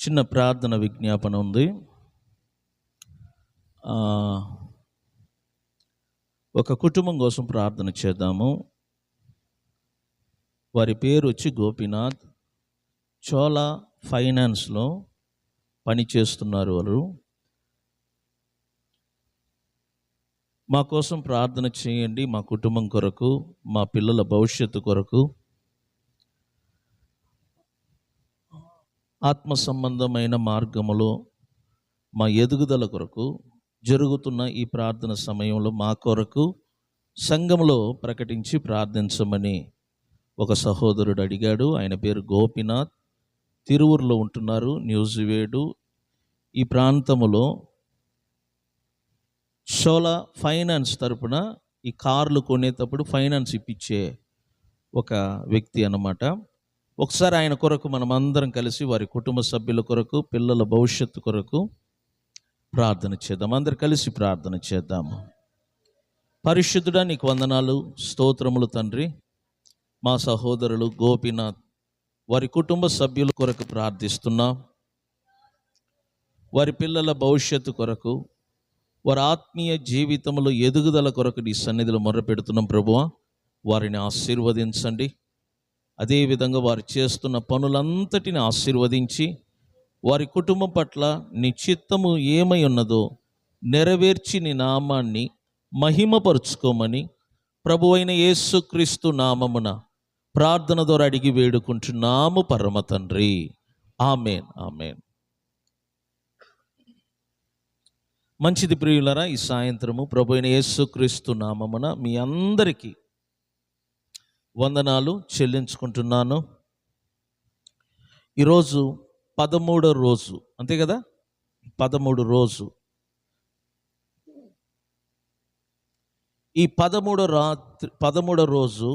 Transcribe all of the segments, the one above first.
చిన్న ప్రార్థన విజ్ఞాపన ఉంది. ఒక కుటుంబం కోసం ప్రార్థన చేద్దాము. వారి పేరు వచ్చి గోపీనాథ్. చోళా ఫైనాన్స్లో పనిచేస్తున్నారు వారు. మా కోసం ప్రార్థన చేయండి, మా కుటుంబం కొరకు, మా పిల్లల భవిష్యత్తు కొరకు, ఆత్మ సంబంధమైన మార్గములో మా ఎదుగుదల కొరకు జరుగుతున్న ఈ ప్రార్థన సమయంలో మా కొరకు సంఘంలో ప్రకటించి ప్రార్థించమని ఒక సహోదరుడు అడిగాడు. ఆయన పేరు గోపీనాథ్. తిరువురులో ఉంటున్నారు, న్యూజివేడు. ఈ ప్రాంతములో చోళా ఫైనాన్స్ తరపున ఈ కార్లు కొనేటప్పుడు ఫైనాన్స్ ఇప్పించే ఒక వ్యక్తి అన్నమాట. ఒకసారి ఆయన కొరకు మనం అందరం కలిసి వారి కుటుంబ సభ్యుల కొరకు, పిల్లల భవిష్యత్తు కొరకు ప్రార్థన చేద్దాం. అందరు కలిసి ప్రార్థన చేద్దాము. పరిశుద్ధుడా, నీకు వందనాలు, స్తోత్రములు తండ్రి. మా సహోదరులు గోపీనాథ్ వారి కుటుంబ సభ్యుల కొరకు ప్రార్థిస్తున్నాం. వారి పిల్లల భవిష్యత్తు కొరకు, వారి ఆత్మీయ జీవితంలో ఎదుగుదల కొరకు నీ సన్నిధిలో మొర్రపెడుతున్నాం ప్రభువా. వారిని ఆశీర్వదించండి. అదేవిధంగా వారు చేస్తున్న పనులంతటిని ఆశీర్వదించి వారి కుటుంబం పట్ల నీ చిత్తము ఏమై ఉన్నదో నెరవేర్చి నీ నామాన్ని మహిమపరుచుకోమని ప్రభువైన యేసుక్రీస్తు నామమున ప్రార్థన ద్వారా అడిగి వేడుకుంటున్నాము పరమ తండ్రి. ఆమేన్, ఆమేన్. మంచిది ప్రియులరా, ఈ సాయంత్రము ప్రభువైన యేసుక్రీస్తు నామమున మీ అందరికీ వందనాలు చెల్లించుకుంటున్నాను. ఈరోజు 13వ రోజు, అంతే కదా, 13వ రోజు. ఈ 13వ రోజు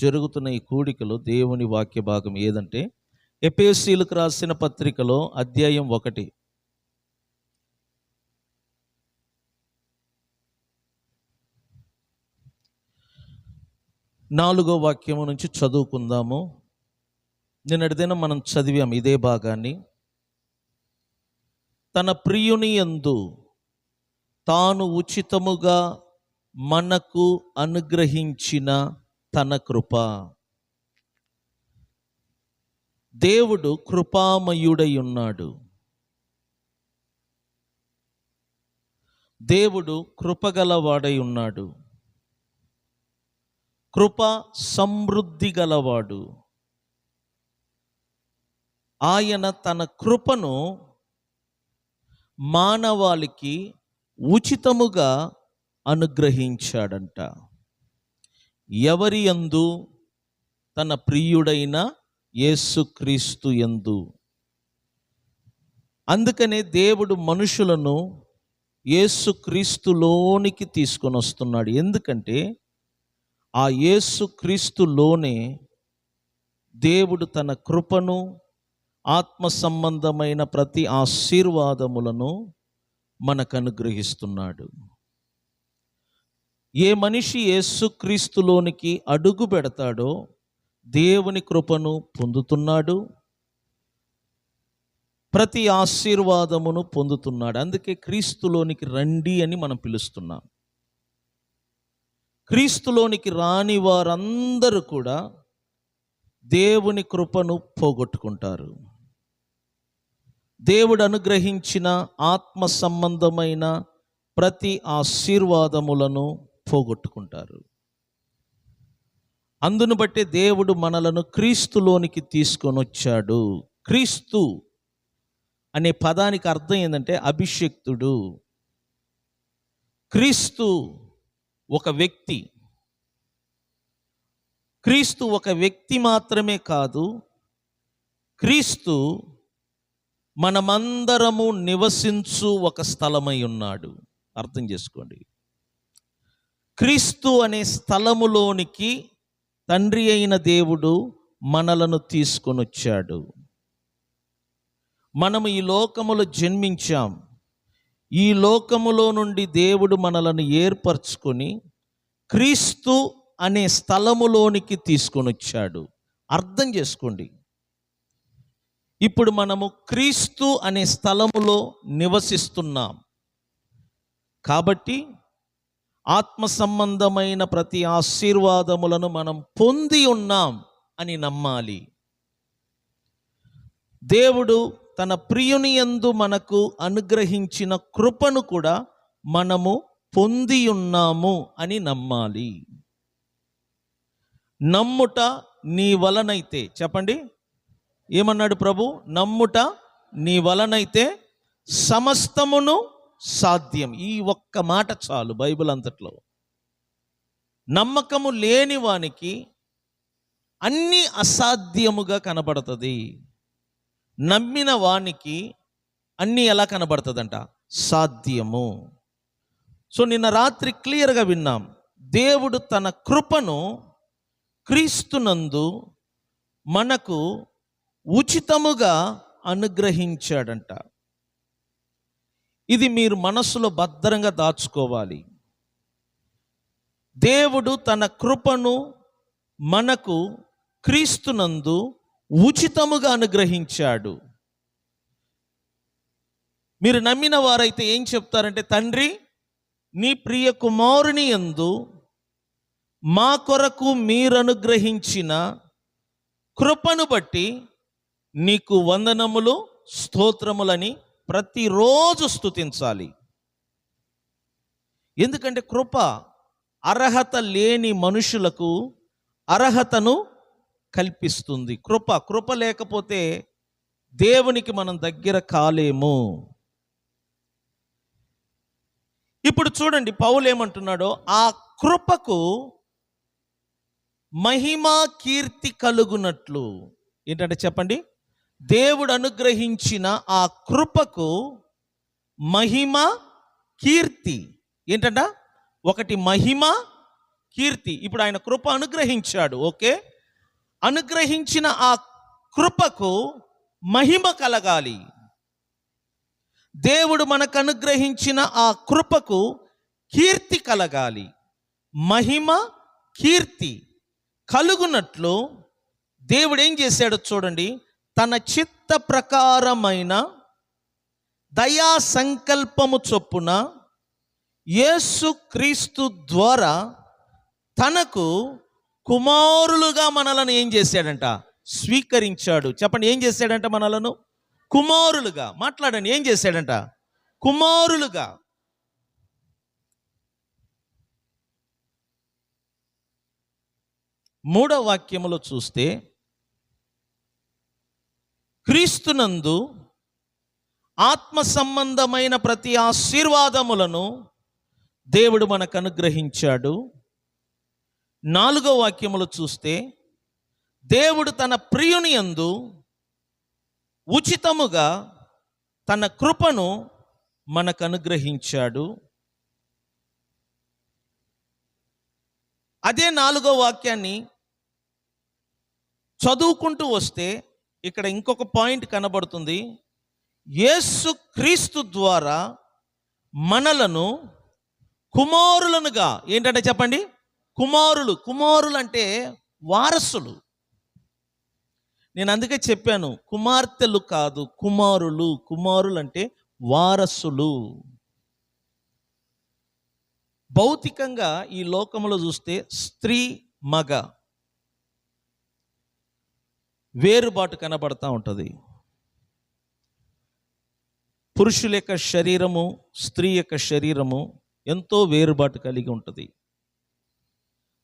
జరుగుతున్న ఈ కూడికలో దేవుని వాక్య భాగం ఏదంటే ఎఫెసీయులకు రాసిన పత్రికలో అధ్యాయం 1 4వ వాక్యము నుంచి చదువుకుందాము. నిన్నటి దినం మనం చదివాం ఇదే భాగాన్ని. తన ప్రియుని యందు తాను ఉచితముగా మనకు అనుగ్రహించిన తన కృప. దేవుడు కృపామయుడై ఉన్నాడు. దేవుడు కృపగలవాడై ఉన్నాడు. కృప సమృద్ధి గలవాడు. ఆయన తన కృపను మానవాళికి ఉచితముగా అనుగ్రహించాడంట. ఎవరి యందు? తన ప్రియుడైన యేసుక్రీస్తు యందు. అందుకనే దేవుడు మనుషులను యేసుక్రీస్తులోనికి తీసుకొని వస్తున్నాడు. ఎందుకంటే ఆ యేసుక్రీస్తులోనే దేవుడు తన కృపను, ఆత్మ సంబంధమైన ప్రతి ఆశీర్వాదములను మనకు అనుగ్రహిస్తున్నాడు. ఏ మనిషి యేసుక్రీస్తులోనికి అడుగు పెడతాడో దేవుని కృపను పొందుతున్నాడు, ప్రతి ఆశీర్వాదమును పొందుతున్నాడు. అందుకే క్రీస్తులోనికి రండి అని మనం పిలుస్తున్నాం. క్రీస్తులోనికి రాని వారందరూ కూడా దేవుని కృపను పోగొట్టుకుంటారు. దేవుడు అనుగ్రహించిన ఆత్మ సంబంధమైన ప్రతి ఆశీర్వాదములను పోగొట్టుకుంటారు. అందును బట్టి దేవుడు మనలను క్రీస్తులోనికి తీసుకొని వచ్చాడు. క్రీస్తు అనే పదానికి అర్థం ఏంటంటే అభిషిక్తుడు. క్రీస్తు ఒక వ్యక్తి. క్రీస్తు ఒక వ్యక్తి మాత్రమే కాదు, క్రీస్తు మనమందరము నివసించు ఒక స్థలమై ఉన్నాడు. అర్థం చేసుకోండి. క్రీస్తు అనే స్థలములోనికి తండ్రి అయిన దేవుడు మనలను తీసుకొని వచ్చాడు. మనము ఈ లోకములో జన్మించాం. ఈ లోకములో నుండి దేవుడు మనలను ఏర్పరచుకొని క్రీస్తు అనే స్థలములోనికి తీసుకొని వచ్చాడు. అర్థం చేసుకోండి. ఇప్పుడు మనము క్రీస్తు అనే స్థలములో నివసిస్తున్నాం కాబట్టి ఆత్మ సంబంధమైన ప్రతి ఆశీర్వాదములను మనం పొంది ఉన్నాం అని నమ్మాలి. దేవుడు తన ప్రియుని యందు మనకు అనుగ్రహించిన కృపను కూడా మనము పొంది ఉన్నాము అని నమ్మాలి. నమ్ముట నీ వలనైతే, చెప్పండి ఏమన్నాడు ప్రభు? నమ్ముట నీ వలనైతే సమస్తమును సాధ్యం. ఈ ఒక్క మాట చాలు బైబిల్ అంతట్లో. నమ్మకము లేని వానికి అన్నీ అసాధ్యముగా కనబడుతుంది. నమ్మిన వానికి అన్నీ ఎలా కనబడుతుందంట? సాధ్యము. సో నిన్న రాత్రి క్లియర్గా విన్నాం, దేవుడు తన కృపను క్రీస్తునందు మనకు ఉచితముగా అనుగ్రహించాడంట. ఇది మీరు మనస్సులో భద్రంగా దాచుకోవాలి. దేవుడు తన కృపను మనకు క్రీస్తునందు ఉచితముగా అనుగ్రహించాడు. మీరు నమ్మిన వారైతే ఏం చెప్తారంటే, తండ్రి నీ ప్రియ కుమారుని యందు మా కొరకు మీరు అనుగ్రహించిన కృపను బట్టి నీకు వందనములు స్తోత్రములని ప్రతిరోజు స్తుతించాలి. ఎందుకంటే కృప అర్హత లేని మనుషులకు అర్హతను కల్పిస్తుంది. కృప లేకపోతే దేవునికి మనం దగ్గర కాలేము. ఇప్పుడు చూడండి పౌలు ఏమంటున్నాడో, ఆ కృపకు మహిమ కీర్తి కలుగునట్లు. ఏంటంటే చెప్పండి, దేవుడు అనుగ్రహించిన ఆ కృపకు మహిమ కీర్తి. ఏంటంట? ఒకటి మహిమ, కీర్తి. ఇప్పుడు ఆయన కృప అనుగ్రహించాడు, ఓకే. అనుగ్రహించిన ఆ కృపకు మహిమ కలగాలి. దేవుడు మనకు అనుగ్రహించిన ఆ కృపకు కీర్తి కలగాలి. మహిమ కీర్తి కలుగునట్లు దేవుడు ఏం చేశాడో చూడండి. తన చిత్త ప్రకారమైన దయా సంకల్పము చొప్పున యేసు క్రీస్తు ద్వారా తనకు కుమారులుగా మనలను ఏం చేశాడంట? స్వీకరించాడు. చెప్పండి, ఏం చేశాడంట? మనలను కుమారులుగా. మాట్లాడండి, ఏం చేశాడంట? కుమారులుగా. మూడవ వాక్యములో చూస్తే, క్రీస్తునందు ఆత్మ సంబంధమైన ప్రతి ఆశీర్వాదములను దేవుడు మనకు అనుగ్రహించాడు. నాలుగో వాక్యములో చూస్తే, దేవుడు తన ప్రియుని యందు ఉచితముగా తన కృపను మనకు అనుగ్రహించాడు. అదే నాలుగో వాక్యాన్ని చదువుకుంటూ వస్తే ఇక్కడ ఇంకొక పాయింట్ కనబడుతుంది. యేసు క్రీస్తు ద్వారా మనలను కుమారులనుగా. ఏంటంటే చెప్పండి, కుమారులు అంటే వారసులు. నేను అందుకే చెప్పాను, కుమార్తెలు కాదు కుమారులు అంటే వారసులు. భౌతికంగా ఈ లోకంలో చూస్తే స్త్రీ మగ వేరుబాటు కనబడతా ఉంటుంది. పురుషుల యొక్క శరీరము, స్త్రీ యొక్క శరీరము ఎంతో వేరుబాటు కలిగి ఉంటుంది.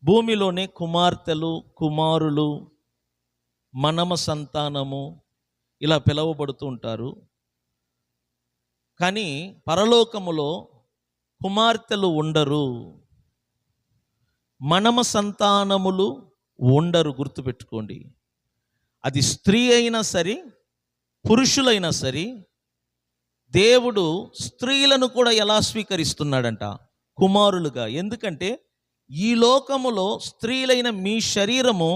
భూమిలోనే కుమార్తెలు, కుమారులు, మనమ సంతానము ఇలా పిలువబడుతూ ఉంటారు. కానీ పరలోకములో కుమార్తెలు ఉండరు, మనమ సంతానములు ఉండరు. గుర్తుపెట్టుకోండి. అది స్త్రీ అయినా సరే, పురుషులైనా సరే, దేవుడు స్త్రీలను కూడా ఎలా స్వీకరిస్తున్నాడంట? కుమారులుగా. ఎందుకంటే ఈ లోకములో స్త్రీలైన మీ శరీరము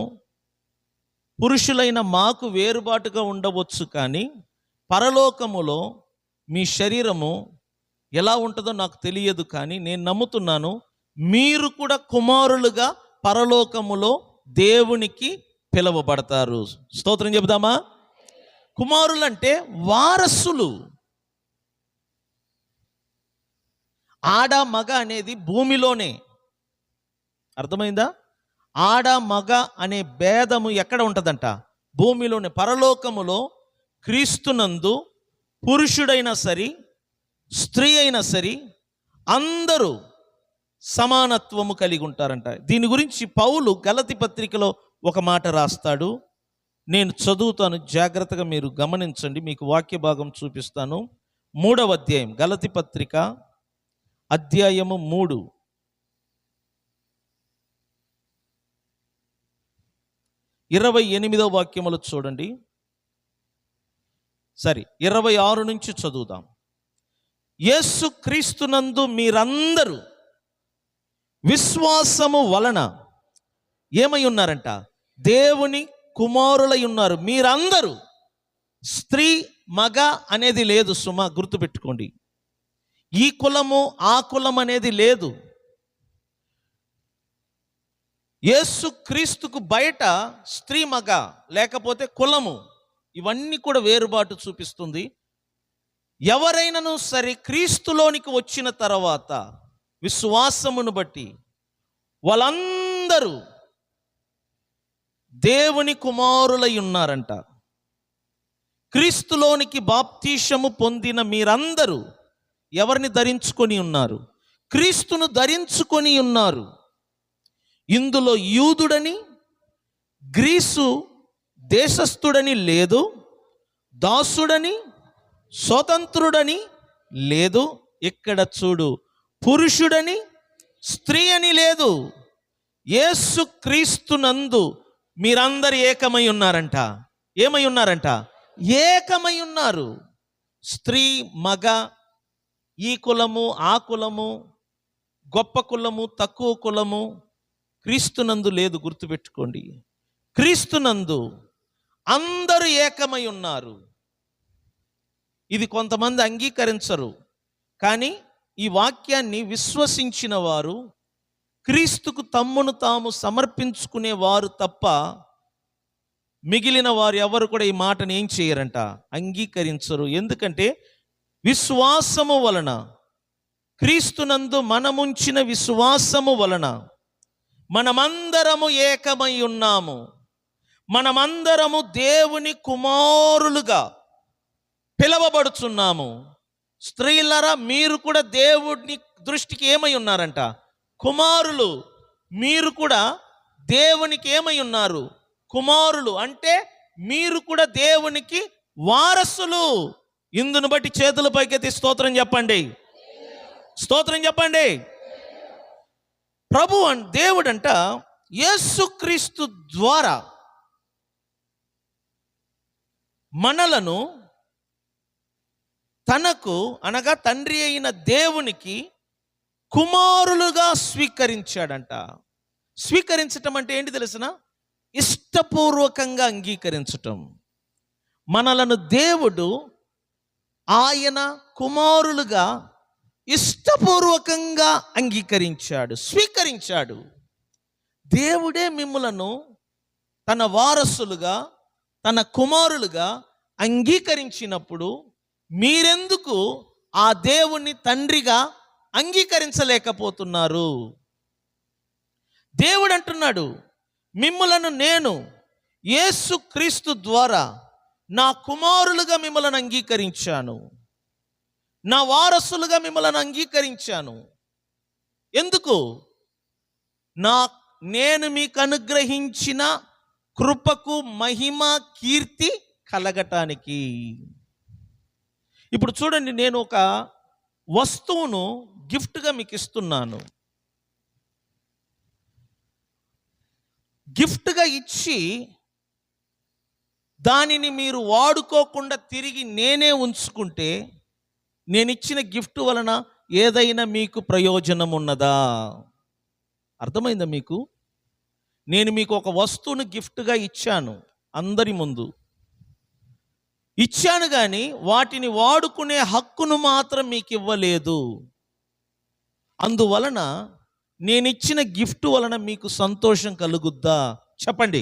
పురుషులైన మాకు వేరుబాటుగా ఉండవచ్చు, కానీ పరలోకములో మీ శరీరము ఎలా ఉంటుందో నాకు తెలియదు. కానీ నేను నమ్ముతున్నాను, మీరు కూడా కుమారులుగా పరలోకములో దేవునికి పిలువబడతారు. స్తోత్రం చెబుదామా? కుమారులంటే వారసులు. ఆడ మగ అనేది భూమిలోనే, అర్థమైందా? ఆడ మగ అనే భేదము ఎక్కడ ఉంటుందంట? భూమిలోనే. పరలోకములో క్రీస్తునందు పురుషుడైనా సరే స్త్రీ అయినా సరే అందరూ సమానత్వము కలిగి ఉంటారంట. దీని గురించి పౌలు గలతీ పత్రికలో ఒక మాట రాస్తాడు. నేను చదువుతాను, జాగ్రత్తగా మీరు గమనించండి. మీకు వాక్య భాగం చూపిస్తాను. 3వ అధ్యాయం, గలతీ పత్రిక అధ్యాయము 3, 28వ వాక్యములు చూడండి. 26 నుంచి చదువుదాం. యేసు క్రీస్తునందు మీరందరూ విశ్వాసము వలన ఏమై ఉన్నారంట? దేవుని కుమారులై ఉన్నారు. మీరందరూ, స్త్రీ మగ అనేది లేదు సుమా, గుర్తుపెట్టుకోండి. ఈ కులము ఆ కులం అనేది లేదు. యేసు క్రీస్తుకు బయట స్త్రీ మగ లేకపోతే కులము ఇవన్నీ కూడా వేరుబాటు చూపిస్తుంది. ఎవరైనాను సరే క్రీస్తులోనికి వచ్చిన తర్వాత విశ్వాసమును బట్టి వాళ్ళందరూ దేవుని కుమారులై ఉన్నారంట. క్రీస్తులోనికి బాప్తీషము పొందిన మీరందరూ ఎవరిని ధరించుకొని ఉన్నారు? క్రీస్తును ధరించుకొని ఉన్నారు. ఇందులో యూదుడని గ్రీసు దేశస్థుడని లేదు, దాసుడని స్వతంత్రుడని లేదు. ఇక్కడ చూడు, పురుషుడని స్త్రీ అని లేదు. యేసు క్రీస్తునందు మీరందరూ ఏకమై ఉన్నారంట. ఏమై ఉన్నారంట? ఏకమై ఉన్నారు. స్త్రీ మగ, ఈ కులము ఆ కులము, గొప్ప కులము తక్కువ కులము క్రీస్తునందు లేదు. గుర్తుపెట్టుకోండి, క్రీస్తునందు అందరూ ఏకమై ఉన్నారు. ఇది కొంతమంది అంగీకరించరు, కానీ ఈ వాక్యాన్ని విశ్వసించిన వారు, క్రీస్తుకు తమ్మును తాము సమర్పించుకునేవారు తప్ప మిగిలిన వారు ఎవరు కూడా ఈ మాటను ఏం చేయరంట? అంగీకరించరు. ఎందుకంటే విశ్వాసము వలన, క్రీస్తునందు మనముంచిన విశ్వాసము వలన మనమందరము ఏకమై ఉన్నాము. మనమందరము దేవుని కుమారులుగా పిలవబడుచున్నాము. స్త్రీలరా, మీరు కూడా దేవుని దృష్టికి ఏమై ఉన్నారంట? కుమారులు. మీరు కూడా దేవునికి ఏమై ఉన్నారు? కుమారులు. అంటే మీరు కూడా దేవునికి వారసులు. ఇందును బట్టి చేతుల పైకెత్తి స్తోత్రం చెప్పండి. స్తోత్రం చెప్పండి. ప్రభు దేవుడంట యేసుక్రీస్తు ద్వారా మనలను తనకు అనగా తండ్రి అయిన దేవునికి కుమారులుగా స్వీకరించాడంట. స్వీకరించటం అంటే ఏంటి తెలిసిన? ఇష్టపూర్వకంగా అంగీకరించటం. మనలను దేవుడు ఆయన కుమారులుగా ఇష్టపూర్వకంగా అంగీకరించాడు, స్వీకరించాడు. దేవుడే మిమ్ములను తన వారసులుగా, తన కుమారులుగా అంగీకరించినప్పుడు మీరెందుకు ఆ దేవుని తండ్రిగా అంగీకరించలేకపోతున్నారు? దేవుడు అంటున్నాడు, మిమ్ములను నేను యేసుక్రీస్తు ద్వారా నా కుమారులుగా మిమ్మల్ని అంగీకరించాను, నా వారసులుగా మిమ్మల్ని అంగీకరించాను. ఎందుకు? నేను మీకు అనుగ్రహించిన కృపకు మహిమ కీర్తి కలగటానికి. ఇప్పుడు చూడండి, నేను ఒక వస్తువును గిఫ్ట్గా మీకు ఇస్తున్నాను. గిఫ్ట్గా ఇచ్చి దానిని మీరు వాడుకోకుండా తిరిగి నేనే ఉంచుకుంటే నేను ఇచ్చిన గిఫ్ట్ వలన ఏదైనా మీకు ప్రయోజనం ఉన్నదా? అర్థమైందా మీకు? నేను మీకు ఒక వస్తువును గిఫ్ట్గా ఇచ్చాను, అందరి ముందు ఇచ్చాను, కానీ వాటిని వాడుకునే హక్కును మాత్రం మీకు ఇవ్వలేదు. అందువలన నేను ఇచ్చిన గిఫ్ట్ వలన మీకు సంతోషం కలుగుద్దా? చెప్పండి.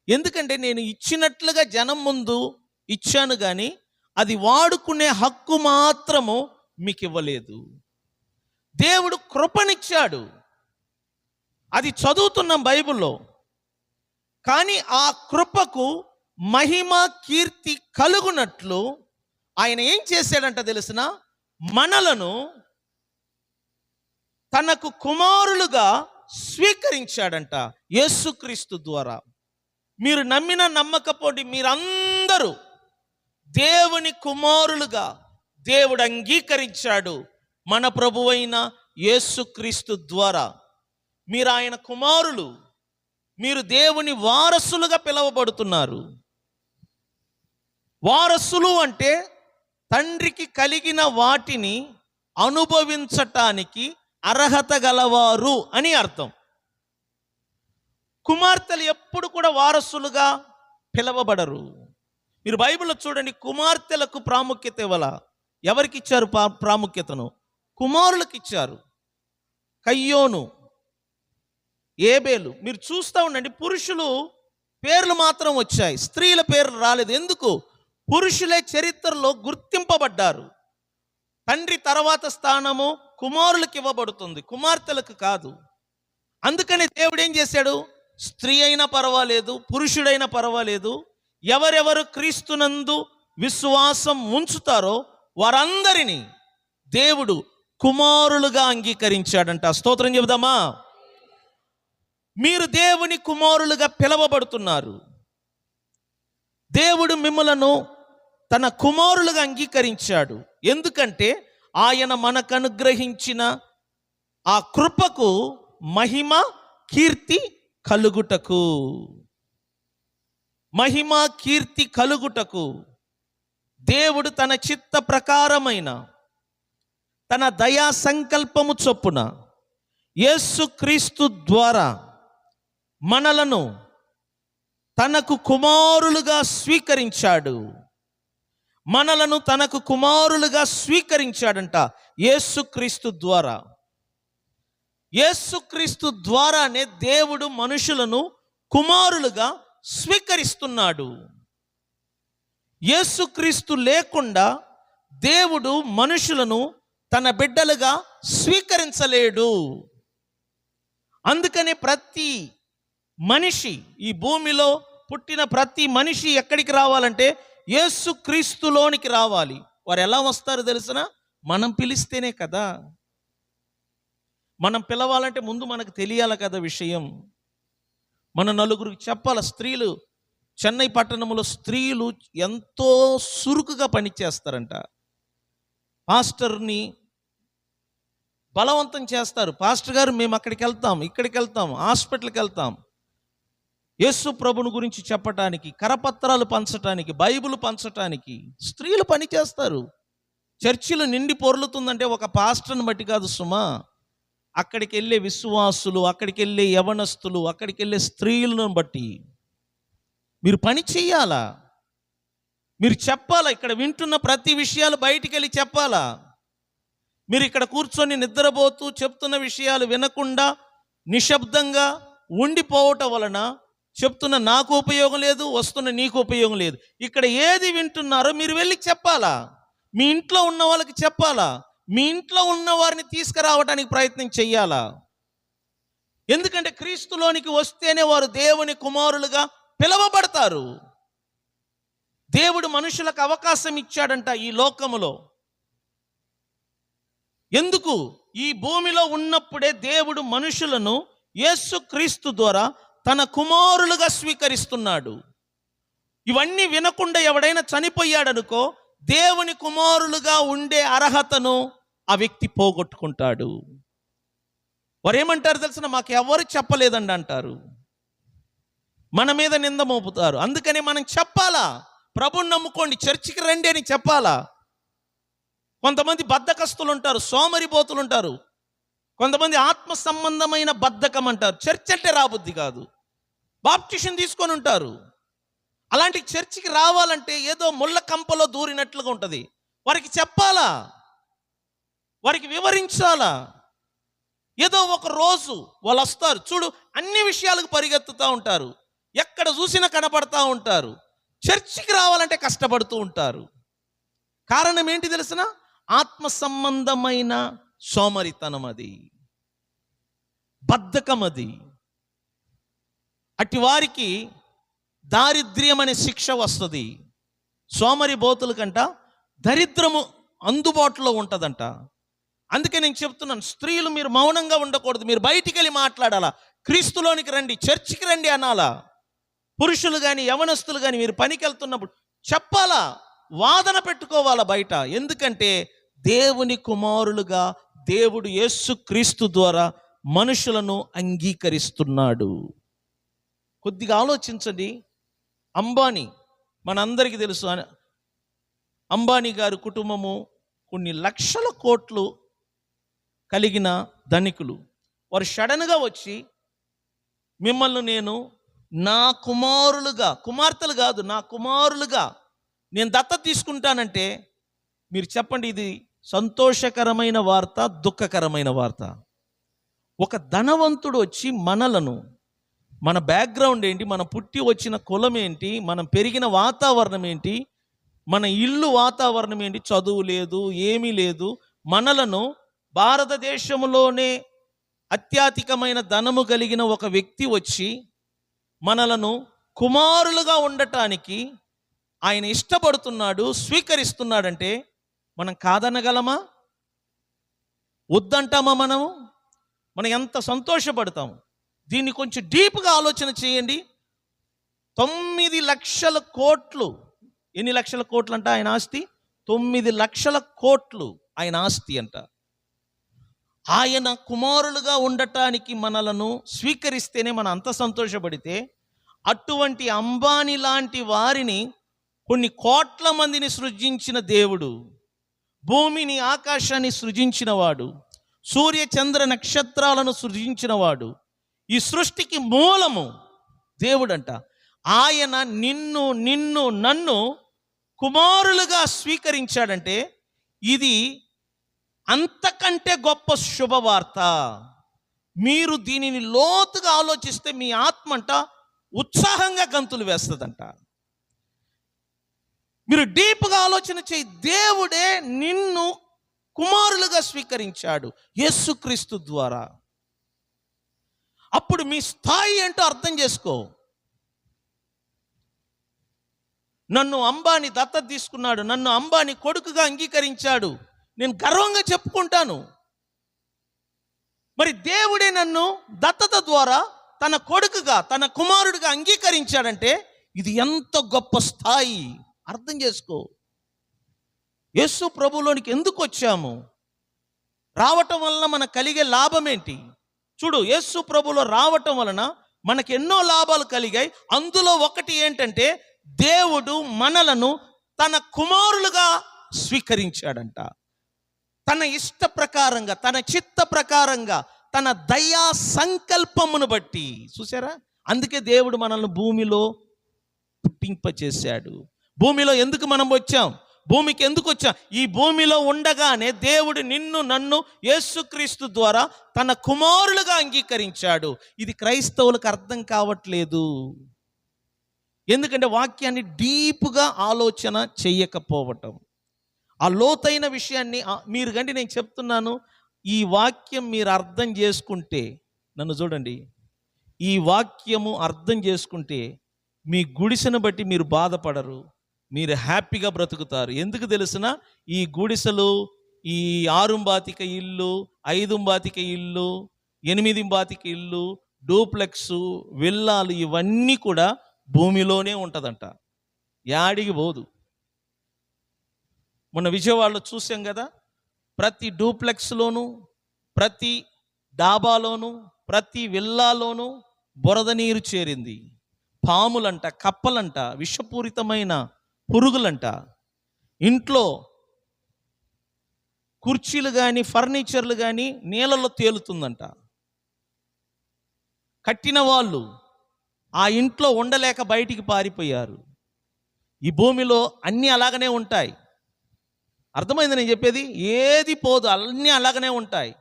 ఎందుకంటే నేను ఇచ్చినట్లుగా జనం ముందు ఇచ్చాను కానీ అది వాడుకునే హక్కు మాత్రము మీకు ఇవ్వలేదు. దేవుడు కృపనిచ్చాడు, అది చదువుతున్నాం బైబిల్లో. కానీ ఆ కృపకు మహిమ కీర్తి కలుగునట్లు ఆయన ఏం చేశాడంట తెలిసిన, మనలను తనకు కుమారులుగా స్వీకరించాడంట యేసుక్రీస్తు ద్వారా. మీరు నమ్మిన నమ్మకపోండి, మీరందరూ దేవుని కుమారులుగా దేవుడు అంగీకరించాడు మన ప్రభువైన యేసుక్రీస్తు ద్వారా. మీరు ఆయన కుమారులు, మీరు దేవుని వారసులుగా పిలువబడుతున్నారు. వారసులు అంటే తండ్రికి కలిగిన వాటిని అనుభవించటానికి అర్హత గలవారు అని అర్థం. కుమార్తెలు ఎప్పుడు కూడా వారసులుగా పిలవబడరు. మీరు బైబిల్లో చూడండి, కుమార్తెలకు ప్రాముఖ్యత ఇవ్వాల. ఎవరికి ఇచ్చారు ప్రాముఖ్యతను? కుమారులకు ఇచ్చారు. కయ్యోను, ఏబేలు. మీరు చూస్తూ ఉండండి, పురుషులు పేర్లు మాత్రం వచ్చాయి, స్త్రీల పేర్లు రాలేదు. ఎందుకు? పురుషులే చరిత్రలో గుర్తింపబడ్డారు. తండ్రి తర్వాత స్థానము కుమారులకు ఇవ్వబడుతుంది, కుమార్తెలకు కాదు. అందుకని దేవుడు ఏం చేశాడు? స్త్రీ అయినా పర్వాలేదు, పురుషుడైనా పర్వాలేదు, ఎవరెవరు క్రీస్తునందు విశ్వాసం ఉంచుతారో వారందరినీ దేవుడు కుమారులుగా అంగీకరించాడంట. స్తోత్రం చెబుదామా? మీరు దేవుని కుమారులుగా పిలవబడుతున్నారు. దేవుడు మిమ్మలను తన కుమారులుగా అంగీకరించాడు. ఎందుకంటే ఆయన మనకు అనుగ్రహించిన ఆ కృపకు మహిమ కీర్తి కలుగుటకు, మహిమ కీర్తి కలుగుటకు దేవుడు తన చిత్త ప్రకారమైన తన దయా సంకల్పము చొప్పున యేసుక్రీస్తు ద్వారా మనలను తనకు కుమారులుగా స్వీకరించాడు. మనలను తనకు కుమారులుగా స్వీకరించాడంట యేసుక్రీస్తు ద్వారా. యేసుక్రీస్తు ద్వారానే దేవుడు మనుషులను కుమారులుగా స్వీకరిస్తున్నాడు. యేసుక్రీస్తు లేకుండా దేవుడు మనుషులను తన బిడ్డలుగా స్వీకరించలేడు. అందుకనే ప్రతి మనిషి, ఈ భూమిలో పుట్టిన ప్రతి మనిషి ఎక్కడికి రావాలంటే యేసుక్రీస్తులోనికి రావాలి. వారు ఎలా వస్తారు తెలిసిన? మనం పిలిస్తేనే కదా. మనం పిలవాలంటే ముందు మనకు తెలియాలి కదా విషయం. మన నలుగురికి చెప్పాలి. స్త్రీలు, చెన్నై పట్టణంలో స్త్రీలు ఎంతో సురుకుగా పనిచేస్తారంట. పాస్టర్ని బలవంతం చేస్తారు. పాస్టర్ గారు మేము అక్కడికి వెళ్తాం, ఇక్కడికి వెళ్తాం, హాస్పిటల్కి వెళ్తాం, యేసు ప్రభుని గురించి చెప్పటానికి, కరపత్రాలు పంచటానికి, బైబిల్ పంచటానికి స్త్రీలు పని చేస్తారు. చర్చిలు నిండి పొర్లుతుందంటే ఒక పాస్టర్ని బట్టి కాదు సుమా, అక్కడికి వెళ్ళే విశ్వాసులు, అక్కడికి వెళ్ళే యవనస్తులు, అక్కడికి వెళ్ళే స్త్రీలను బట్టి మీరు పని చెయ్యాలా, మీరు చెప్పాలా. ఇక్కడ వింటున్న ప్రతి విషయాలు బయటికి వెళ్ళి చెప్పాలా. మీరు ఇక్కడ కూర్చొని నిద్రపోతూ చెప్తున్న విషయాలు వినకుండా నిశ్శబ్దంగా ఉండిపోవటం వలన చెప్తున్న నాకు ఉపయోగం లేదు, వస్తున్న నీకు ఉపయోగం లేదు. ఇక్కడ ఏది వింటున్నారో మీరు వెళ్ళి చెప్పాలా. మీ ఇంట్లో ఉన్న వాళ్ళకి చెప్పాలా. మీ ఇంట్లో ఉన్న వారిని తీసుకురావడానికి ప్రయత్నం చెయ్యాలా. ఎందుకంటే క్రీస్తులోనికి వస్తేనే వారు దేవుని కుమారులుగా పిలవబడతారు. దేవుడు మనుషులకు అవకాశం ఇచ్చాడంట ఈ లోకములో. ఎందుకు? ఈ భూమిలో ఉన్నప్పుడే దేవుడు మనుషులను యేసుక్రీస్తు ద్వారా తన కుమారులుగా స్వీకరిస్తున్నాడు. ఇవన్నీ వినకుండా ఎవడైనా చనిపోయాడనుకో, దేవుని కుమారులుగా ఉండే అర్హతను ఆ వ్యక్తి పోగొట్టుకుంటాడు. వారు ఏమంటారు తెలిసిన? మాకు ఎవరు చెప్పలేదండి అంటారు. మన మీద నింద మోపుతారు. అందుకని మనం చెప్పాలా. ప్రభుని నమ్ముకోండి, చర్చికి రండి అని చెప్పాలా. కొంతమంది బద్ధకస్తులు ఉంటారు, సోమరిపోతులు ఉంటారు. కొంతమంది ఆత్మ సంబంధమైన బద్ధకం అంటారు. చర్చ్ అంటే రాబుద్ది కాదు, బాప్టిషన్ తీసుకొని ఉంటారు. అలాంటి చర్చికి రావాలంటే ఏదో ముళ్ళ కంపలో దూరినట్లుగా ఉంటుంది. వారికి చెప్పాలా, వారికి వివరించాలా. ఏదో ఒక రోజు వాళ్ళు వస్తారు. చూడు, అన్ని విషయాలకు పరిగెత్తుతూ ఉంటారు, ఎక్కడ చూసినా కనపడతా ఉంటారు. చర్చికి రావాలంటే కష్టపడుతూ ఉంటారు. కారణం ఏంటి తెలుసిన? ఆత్మ సంబంధమైన సోమరితనం, అది బద్ధకం. అది అట్టి వారికి దారిద్ర్యం అనే శిక్ష వస్తుంది. సోమరి బోతుల కంట దరిద్రము అందుబాటులో ఉంటుందంట. అందుకే నేను చెప్తున్నాను, స్త్రీలు మీరు మౌనంగా ఉండకూడదు, మీరు బయటికి వెళ్ళి మాట్లాడాలా, క్రీస్తులోనికి రండి, చర్చికి రండి అనాలా. పురుషులు కానీ యవనస్తులు కానీ మీరు పనికి వెళ్తున్నప్పుడు చెప్పాలా, వాదన పెట్టుకోవాలా బయట. ఎందుకంటే దేవుని కుమారులుగా దేవుడు యేసుక్రీస్తు ద్వారా మనుషులను అంగీకరిస్తున్నాడు. కొద్దిగా ఆలోచించండి. అంబానీ, మనందరికీ తెలుసు, అంబానీ గారి కుటుంబము కొన్ని లక్షల కోట్లు కలిగిన ధనికులు. వారు సడన్గా వచ్చి మిమ్మల్ని నేను నా కుమారులుగా, కుమార్తెలు కాదు, నా కుమారులుగా నేను దత్తత తీసుకుంటానంటే మీరు చెప్పండి, ఇది సంతోషకరమైన వార్త, దుఃఖకరమైన వార్త? ఒక ధనవంతుడు వచ్చి మనలను, మన బ్యాక్గ్రౌండ్ ఏంటి, మన పుట్టి వచ్చిన కులం ఏంటి, మనం పెరిగిన వాతావరణం ఏంటి, మన ఇల్లు వాతావరణం ఏంటి, చదువు లేదు, ఏమీ లేదు, మనలను భారతదేశంలోనే అత్యధికమైన ధనము కలిగిన ఒక వ్యక్తి వచ్చి మనలను కుమారులుగా ఉండటానికి ఆయన ఇష్టపడుతున్నాడు, స్వీకరిస్తున్నాడంటే మనం కాదనగలమా? వద్దంటామా? మనం ఎంత సంతోషపడతాము. దీన్ని కొంచెం డీప్గా ఆలోచన చేయండి. 9 లక్షల కోట్లు. ఎన్ని లక్షల కోట్లు అంట ఆయన ఆస్తి? 9 లక్షల కోట్లు ఆయన ఆస్తి అంట. ఆయన కుమారులుగా ఉండటానికి మనలను స్వీకరిస్తేనే మనం అంత సంతోషపడితే, అటువంటి అంబానీ లాంటి వారిని, కొన్ని కోట్ల మందిని సృజించిన దేవుడు, భూమిని ఆకాశాన్ని సృజించిన వాడు, సూర్య చంద్ర నక్షత్రాలను సృజించిన వాడు, ఈ సృష్టికి మూలము దేవుడంట. ఆయన నిన్ను నన్ను కుమారులుగా స్వీకరించాడంటే ఇది అంతకంటే గొప్ప శుభవార్త. మీరు దీనిని లోతుగా ఆలోచిస్తే మీ ఆత్మంట ఉత్సాహంగా గంతులు వేస్తుందంట. మీరు డీప్గా ఆలోచన చేయి. దేవుడే నిన్ను కుమారులుగా స్వీకరించాడు యేసుక్రీస్తు ద్వారా. అప్పుడు మీ స్థాయి ఏంటో అర్థం చేసుకో. నన్ను అంబానీ దత్తత తీసుకున్నాడు, నన్ను అంబానీ కొడుకుగా అంగీకరించాడు, నేను గర్వంగా చెప్పుకుంటాను. మరి దేవుడే నన్ను దత్తత ద్వారా తన కొడుకుగా, తన కుమారుడిగా అంగీకరించాడంటే ఇది ఎంత గొప్ప స్థాయి అర్థం చేసుకో. యేసు ప్రభువులోనికి ఎందుకు వచ్చాము? రావటం వలన మనకు కలిగే లాభం ఏంటి? చూడు, యేసు ప్రభువులో రావటం వలన మనకు ఎన్నో లాభాలు కలిగాయి. అందులో ఒకటి ఏంటంటే దేవుడు మనలను తన కుమారులుగా స్వీకరించాడంట. తన ఇష్ట ప్రకారంగా, తన చిత్త ప్రకారంగా, తన దయా సంకల్పమును బట్టి. చూసారా? అందుకే దేవుడు మనల్ని భూమిలో పుట్టింపచేశాడు. భూమిలో ఎందుకు మనం వచ్చాం? భూమికి ఎందుకు వచ్చాం? ఈ భూమిలో ఉండగానే దేవుడు నిన్ను నన్ను యేసుక్రీస్తు ద్వారా తన కుమారులుగా అంగీకరించాడు. ఇది క్రైస్తవులకు అర్థం కావట్లేదు. ఎందుకంటే వాక్యాన్ని డీప్గా ఆలోచన చెయ్యకపోవటం. ఆ లోతైన విషయాన్ని మీరు కంటే నేను చెప్తున్నాను, ఈ వాక్యం మీరు అర్థం చేసుకుంటే, నన్ను చూడండి, ఈ వాక్యము అర్థం చేసుకుంటే మీ గుడిసెను బట్టి మీరు బాధపడరు, మీరు హ్యాపీగా బ్రతుకుతారు. ఎందుకు తెలుసిన? ఈ గుడిసెలు, ఈ 6 బాతిక ఇల్లు, 5 బాతిక ఇల్లు, 8 బాతిక ఇల్లు, డూప్లెక్స్, విల్లాలు, ఇవన్నీ కూడా భూమిలోనే ఉంటుందంట, యాడికి పోదు. మొన్న విజయవాడలో చూసాం కదా, ప్రతి డూప్లెక్స్లోను, ప్రతి డాబాలోను, ప్రతి విల్లాలోను బురద నీరు చేరింది. పాములంట, కప్పలంట, విషపూరితమైన పురుగులంట. ఇంట్లో కుర్చీలు కానీ ఫర్నిచర్లు కానీ నీళ్ళలో తేలుతుందంట. కట్టిన వాళ్ళు ఆ ఇంట్లో ఉండలేక బయటికి పారిపోయారు. ఈ భూమిలో అన్నీ అలాగనే ఉంటాయి. అర్థమైంది నేను చెప్పేది? ఏది పోదు, అన్నీ అలాగనే ఉంటాయి.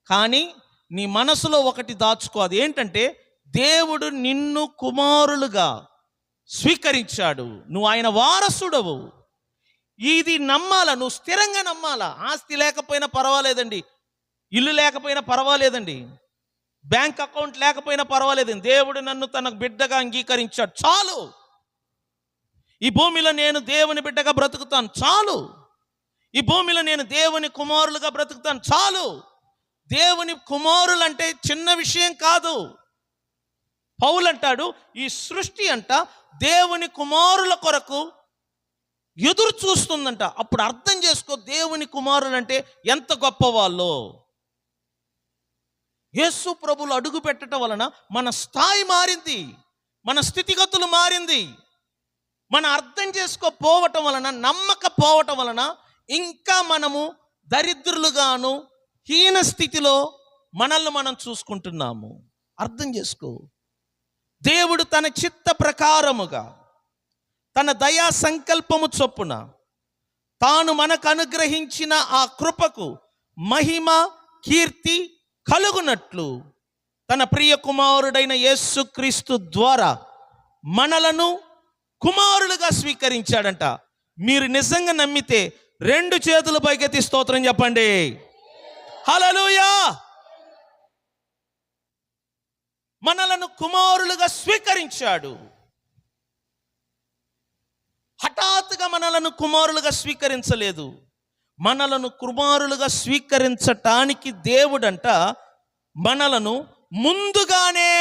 కానీ నీ మనసులో ఒకటి దాచుకో. అది ఏంటంటే దేవుడు నిన్ను కుమారులుగా, స్వీకరించాడు. నువ్వు ఆయన వారసుడవు. ఇది నమ్మాలా, నువ్వు స్థిరంగా నమ్మాలా. ఆస్తి లేకపోయినా పర్వాలేదండి, ఇల్లు లేకపోయినా పర్వాలేదండి, బ్యాంక్ అకౌంట్ లేకపోయినా పర్వాలేదండి, దేవుడు నన్ను తన బిడ్డగా అంగీకరించాడు చాలు. ఈ భూమిలో నేను దేవుని బిడ్డగా బ్రతుకుతాను చాలు. ఈ భూమిలో నేను దేవుని కుమారులుగా బ్రతుకుతాను చాలు. దేవుని కుమారులు అంటే చిన్న విషయం కాదు. పౌలు అంటాడు, ఈ సృష్టి అంట దేవుని కుమారుల కొరకు ఎదురు చూస్తుందంట. అప్పుడు అర్థం చేసుకో, దేవుని కుమారులు అంటే ఎంత గొప్పవాళ్ళో. యేసు ప్రభువులు అడుగు పెట్టడం వలన మన స్థాయి మారింది, మన స్థితిగతులు మారింది. మన అర్థం చేసుకోపోవటం వలన, నమ్మకపోవటం వలన ఇంకా మనము దరిద్రులుగాను హీన స్థితిలో మనల్ని మనం చూసుకుంటున్నాము. అర్థం చేసుకో. దేవుడు తన చిత్త ప్రకారముగా, తన దయా సంకల్పము చొప్పున తాను మనకు అనుగ్రహించిన ఆ కృపకు మహిమ కీర్తి కలుగునట్లు తన ప్రియ కుమారుడైన యేసుక్రీస్తు ద్వారా మనలను కుమారులుగా స్వీకరించాడంట. మీరు నిజంగా నమ్మితే 2 చేతులు పైకెత్తి స్తోత్రం చెప్పండి. హల్లెలూయా. మనలను కుమారులుగా స్వీకరించాడు. హఠాత్తుగా మనలను కుమారులుగా స్వీకరించలేదు. మనలను కుమారులుగా స్వీకరించటానికి దేవుడంట మనలను ముందుగానే,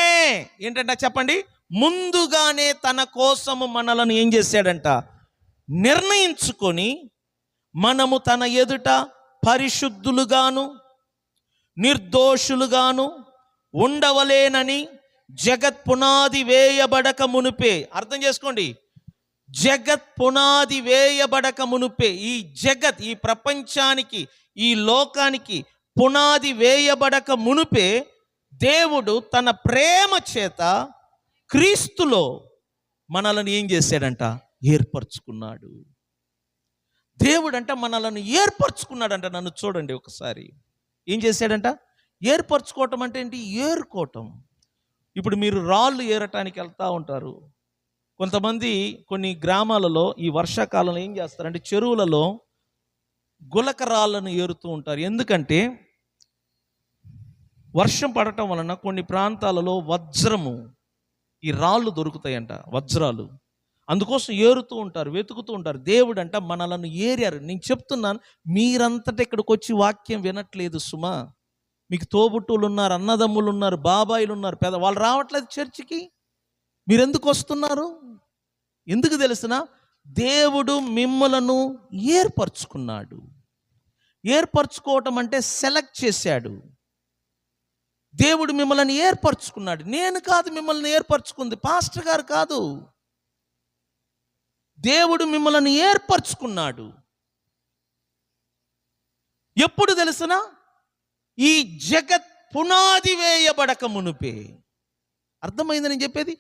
ఏంటంట చెప్పండి, ముందుగానే తన కోసము మనలను ఏం చేశాడంట, నిర్ణయించుకొని మనము తన ఎదుట పరిశుద్ధులుగాను నిర్దోషులుగాను ఉండవలేనని జగత్ పునాది వేయబడక మునుపే, అర్థం చేసుకోండి, జగత్ పునాది వేయబడక మునుపే, ఈ జగత్, ఈ ప్రపంచానికి, ఈ లోకానికి పునాది వేయబడక మునుపే దేవుడు తన ప్రేమ చేత క్రీస్తులో మనలను ఏం చేశాడంట, ఏర్పరచుకున్నాడు. దేవుడంట మనలను ఏర్పరచుకున్నాడంట. నన్ను చూడండి ఒకసారి, ఏం చేశాడంట, ఏర్పరచుకోవటం అంటే ఏంటి, ఏరుకోవటం. ఇప్పుడు మీరు రాళ్ళు ఏరటానికి వెళ్తూ ఉంటారు. కొంతమంది కొన్ని గ్రామాలలో ఈ వర్షాకాలంలో ఏం చేస్తారంటే చెరువులలో గులక రాళ్ళను ఏరుతూ ఉంటారు. ఎందుకంటే వర్షం పడటం వలన కొన్ని ప్రాంతాలలో వజ్రము, ఈ రాళ్ళు దొరుకుతాయంట, వజ్రాలు. అందుకోసం ఏరుతూ ఉంటారు, వెతుకుతూ ఉంటారు. దేవుడు అంట మనలను ఏరారు. నేను చెప్తున్నాను, మీరంతటా ఇక్కడికి వచ్చి వాక్యం వినట్లేదు సుమా. మీకు తోబుట్టువులు ఉన్నారు, అన్నదమ్ములు ఉన్నారు, బాబాయిలు ఉన్నారు, వాళ్ళు రావట్లేదు చర్చికి. మీరెందుకు వస్తున్నారు? ఎందుకు తెలుసునా? దేవుడు మిమ్మలను ఏర్పరచుకున్నాడు. ఏర్పరచుకోవటం అంటే సెలెక్ట్ చేశాడు. దేవుడు మిమ్మల్ని ఏర్పరచుకున్నాడు. నేను కాదు మిమ్మల్ని ఏర్పరచుకుంది, పాస్టర్ గారు కాదు. దేవుడు మిమ్మల్ని ఏర్పరచుకున్నాడు. ఎప్పుడు తెలుసునా? ఈ జగత్ పునాది వేయబడక మునుపే. అర్థమైంది నేను చెప్పేది?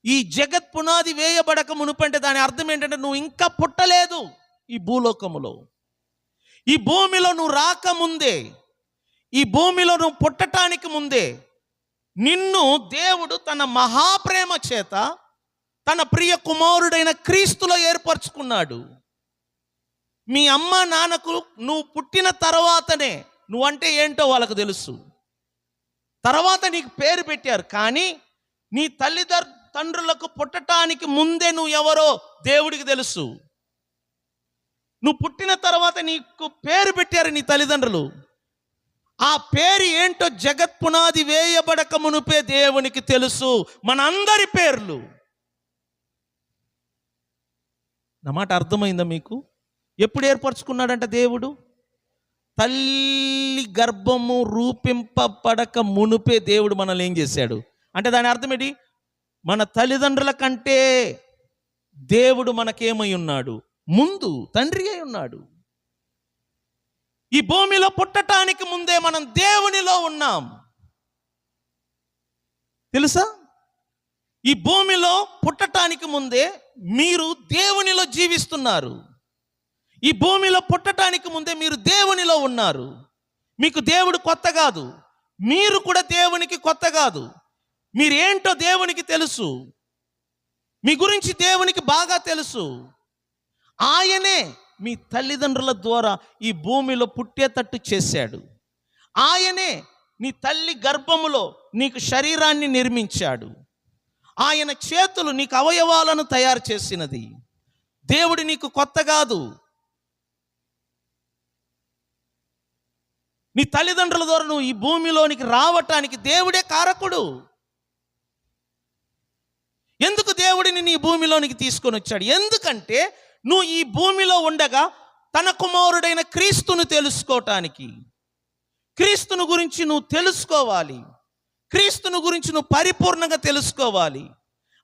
ఈ జగత్ పునాది వేయబడక మునుపు అంటే దాని అర్థం ఏంటంటే నువ్వు ఇంకా పుట్టలేదు ఈ భూలోకములో. ఈ భూమిలో నువ్వు రాకముందే, ఈ భూమిలో నువ్వు పుట్టటానికి ముందే నిన్ను దేవుడు తన మహాప్రేమ చేత తన ప్రియ కుమారుడైన క్రీస్తులో ఏర్పరచుకున్నాడు. మీ అమ్మ నాన్నకు నువ్వు పుట్టిన తర్వాతనే నువ్వంటే ఏంటో వాళ్ళకు తెలుసు. తర్వాత నీకు పేరు పెట్టారు. కానీ నీ తల్లిదండ్రులకు పుట్టడానికి ముందే నువ్వు ఎవరో దేవుడికి తెలుసు. నువ్వు పుట్టిన తర్వాత నీకు పేరు పెట్టారు నీ తల్లిదండ్రులు. ఆ పేరు ఏంటో జగత్ పునాది వేయబడక మునుపే దేవునికి తెలుసు. మనందరి పేర్లు. నా మాట అర్థమైందా మీకు? ఎప్పుడు ఏర్పరచుకున్నాడంట దేవుడు? తల్లి గర్భము రూపింపబడక మునుపే దేవుడు మనల్ని ఏం చేశాడు అంటే దాని అర్థం ఏంటి? మన తల్లిదండ్రుల కంటే దేవుడు మనకేమై ఉన్నాడు? ముందు తండ్రి అయి ఉన్నాడు. ఈ భూమిలో పుట్టటానికి ముందే మనం దేవునిలో ఉన్నాం. తెలుసా? ఈ భూమిలో పుట్టటానికి ముందే మీరు దేవునిలో జీవిస్తున్నారు. ఈ భూమిలో పుట్టటానికి ముందే మీరు దేవునిలో ఉన్నారు. మీకు దేవుడు కొత్త కాదు, మీరు కూడా దేవునికి కొత్త కాదు. మీరేంటో దేవునికి తెలుసు. మీ గురించి దేవునికి బాగా తెలుసు. ఆయనే మీ తల్లిదండ్రుల ద్వారా ఈ భూమిలో పుట్టేటట్టు చేశాడు. ఆయనే నీ తల్లి గర్భములో నీకు శరీరాన్ని నిర్మించాడు. ఆయన చేతులు నీకు అవయవాలను తయారు చేసినది. దేవుడు నీకు కొత్త కాదు. నీ తల్లిదండ్రుల ద్వారా నువ్వు ఈ భూమిలోనికి రావటానికి దేవుడే కారకుడు. ఎందుకు దేవుడిని నీ భూమిలోనికి తీసుకొని వచ్చాడు? ఎందుకంటే నువ్వు ఈ భూమిలో ఉండగా తన కుమారుడైన క్రీస్తును తెలుసుకోవటానికి, క్రీస్తును గురించి నువ్వు తెలుసుకోవాలి. క్రీస్తును గురించి నువ్వు పరిపూర్ణంగా తెలుసుకోవాలి.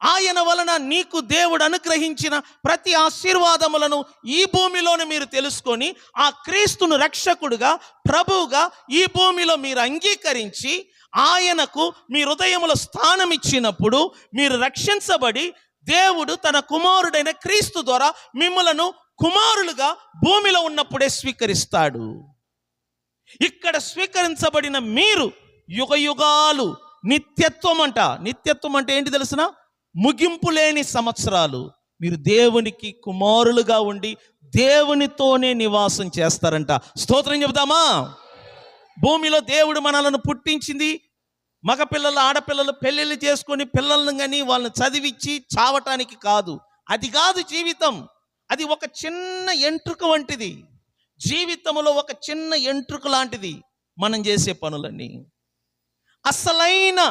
ఆయన వలన నీకు దేవుడు అనుగ్రహించిన ప్రతి ఆశీర్వాదములను ఈ భూమిలోనే మీరు తెలుసుకొని ఆ క్రీస్తును రక్షకుడుగా, ప్రభువుగా ఈ భూమిలో మీరు అంగీకరించి ఆయనకు మీ హృదయములో స్థానం ఇచ్చినప్పుడు మీరు రక్షించబడి దేవుడు తన కుమారుడైన క్రీస్తు ద్వారా మిమ్మలను కుమారులుగా భూమిలో ఉన్నప్పుడే స్వీకరిస్తాడు. ఇక్కడ స్వీకరించబడిన మీరు యుగ యుగాలు నిత్యత్వం నిత్యత్వం అంటే ఏంటి తెలుసునా? ముగింపు లేని సంవత్సరాలు మీరు దేవునికి కుమారులుగా ఉండి దేవునితోనే నివాసం చేస్తారంట. స్తోత్రం చెబుదామా? భూమిలో దేవుడు మనలను పుట్టించింది మగపిల్లలు ఆడపిల్లలు పెళ్ళిళ్ళు చేసుకొని పిల్లలను కానీ వాళ్ళని చదివించి చావటానికి కాదు. అది కాదు జీవితం. అది ఒక చిన్న ఎంట్రుక వంటిది. జీవితంలో ఒక చిన్న ఎంట్రుక లాంటిది మనం చేసే పనులన్నీ. అసలైన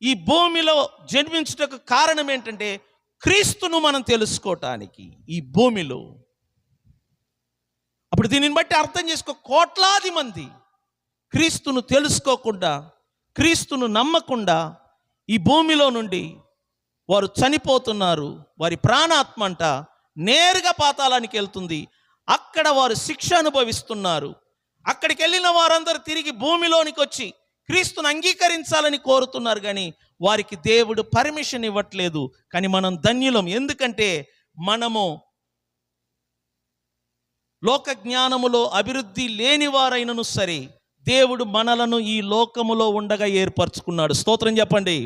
ఈ భూమిలో జన్మించుటకు కారణం ఏంటంటే క్రీస్తును మనం తెలుసుకోవటానికి ఈ భూమిలో. అప్పుడు దీనిని బట్టి అర్థం చేసుకో, కోట్లాది మంది క్రీస్తును తెలుసుకోకుండా, క్రీస్తును నమ్మకుండా ఈ భూమిలో నుండి వారు చనిపోతున్నారు. వారి ప్రాణాత్మ నేరుగా పాతాళానికి వెళ్తుంది. అక్కడ వారు శిక్ష అనుభవిస్తున్నారు. అక్కడికి వెళ్ళిన వారందరూ తిరిగి భూమిలోనికి వచ్చి క్రీస్తును అంగీకరించాలని కోరుతున్నారు, కానీ వారికి దేవుడు పర్మిషన్ ఇవ్వట్లేదు. కానీ మనం ధన్యులం. ఎందుకంటే మనము లోక జ్ఞానములో అభివృద్ధి లేని వారైనను సరే దేవుడు మనలను ఈ లోకములో ఉండగా ఏర్పరచుకున్నాడు. స్తోత్రం చెప్పండి.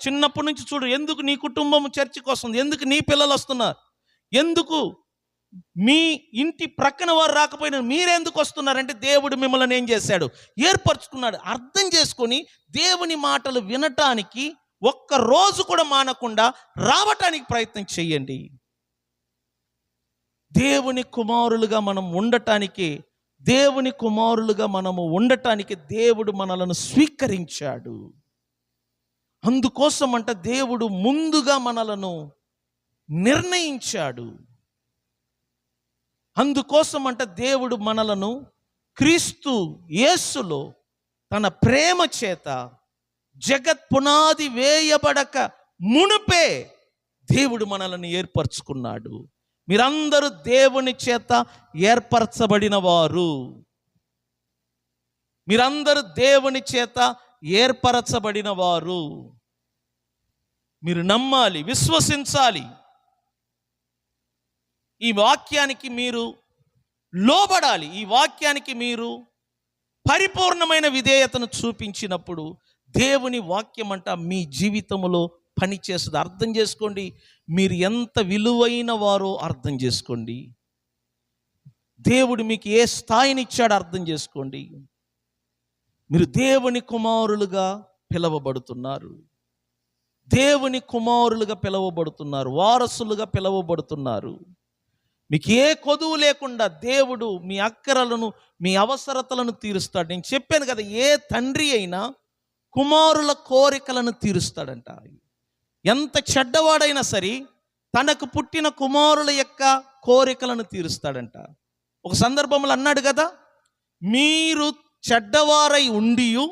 చిన్నప్పటి నుంచి చూడు, ఎందుకు నీ కుటుంబం చర్చికి వస్తుంది? ఎందుకు నీ పిల్లలు వస్తున్నారు? ఎందుకు మీ ఇంటి ప్రక్కన వారు రాకపోయినా మీరెందుకు వస్తున్నారంటే దేవుడు మిమ్మల్ని ఏం చేశాడు? ఏర్పరచుకున్నాడు. అర్థం చేసుకొని దేవుని మాటలు వినటానికి ఒక్క రోజు కూడా మానకుండా రావటానికి ప్రయత్నం చేయండి. దేవుని కుమారులుగా మనం ఉండటానికి, దేవుని కుమారులుగా మనము ఉండటానికి దేవుడు మనలను స్వీకరించాడు. అందుకోసం దేవుడు ముందుగా మనలను నిర్ణయించాడు. అందుకోసం దేవుడు మనలను క్రీస్తు యేసులో తన ప్రేమ చేత జగత్ పునాది వేయబడక మునుపే దేవుడు మనలను ఏర్పరచుకున్నాడు. మీరందరూ దేవుని చేత ఏర్పరచబడిన వారు. మీరందరూ దేవుని చేత ఏర్పరచబడిన వారు. మీరు నమ్మాలి, విశ్వసించాలి. ఈ వాక్యానికి మీరు లోబడాలి. ఈ వాక్యానికి మీరు పరిపూర్ణమైన విధేయతను చూపించినప్పుడు దేవుని వాక్యం మీ జీవితంలో పనిచేస్తుంది. అర్థం చేసుకోండి, మీరు ఎంత విలువైన వారో అర్థం చేసుకోండి. దేవుడు మీకు ఏ స్థాయిని ఇచ్చాడో అర్థం చేసుకోండి. మీరు దేవుని కుమారులుగా పిలవబడుతున్నారు. దేవుని కుమారులుగా పిలవబడుతున్నారు. వారసులుగా పిలవబడుతున్నారు. మీకు ఏ కొదువు లేకుండా దేవుడు మీ అక్కరలను, మీ అవసరతలను తీరుస్తాడు. నేను చెప్పాను కదా, ఏ తండ్రి అయినా కుమారుల కోరికలను తీరుస్తాడంట. ఎంత చెడ్డవాడైనా సరే తనకు పుట్టిన కుమారుల యొక్క కోరికలను తీరుస్తాడంట. ఒక సందర్భంలో అన్నాడు కదా, మీరు చెడ్డవారై ఉండియు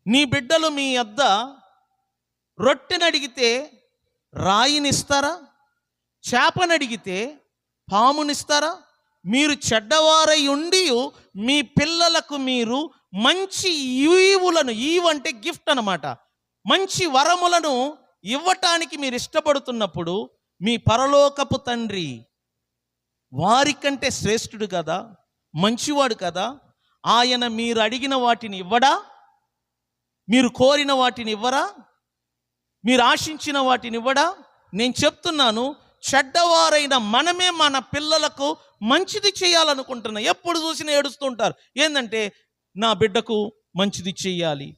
నీ బిడ్డలు మీ వద్ద రొట్టెనడిగితే రాయినిస్తారా? చేపనడిగితే పామునిస్తారా? మీరు చెడ్డవారై ఉండి మీ పిల్లలకు మీరు మంచి ఈవులను, ఈవంటే గిఫ్ట్ అన్నమాట, మంచి వరములను ఇవ్వటానికి మీరు ఇష్టపడుతున్నప్పుడు మీ పరలోకపు తండ్రి వారికంటే శ్రేష్ఠుడు కదా, మంచివాడు కదా. ఆయన మీరు అడిగిన వాటిని ఇవ్వడా? మీరు కోరిన వాటిని ఇవ్వరా? మీరు ఆశించిన వాటిని ఇవ్వడా? నేను చెప్తున్నాను, చెడ్డవారైన మనమే మన పిల్లలకు మంచిది చేయాలనుకుంటున్నాం. ఎప్పుడు చూసినా ఏడుస్తూ ఉంటారు. ఏంటంటే, నా బిడ్డకు మంచిది చెయ్యాలి,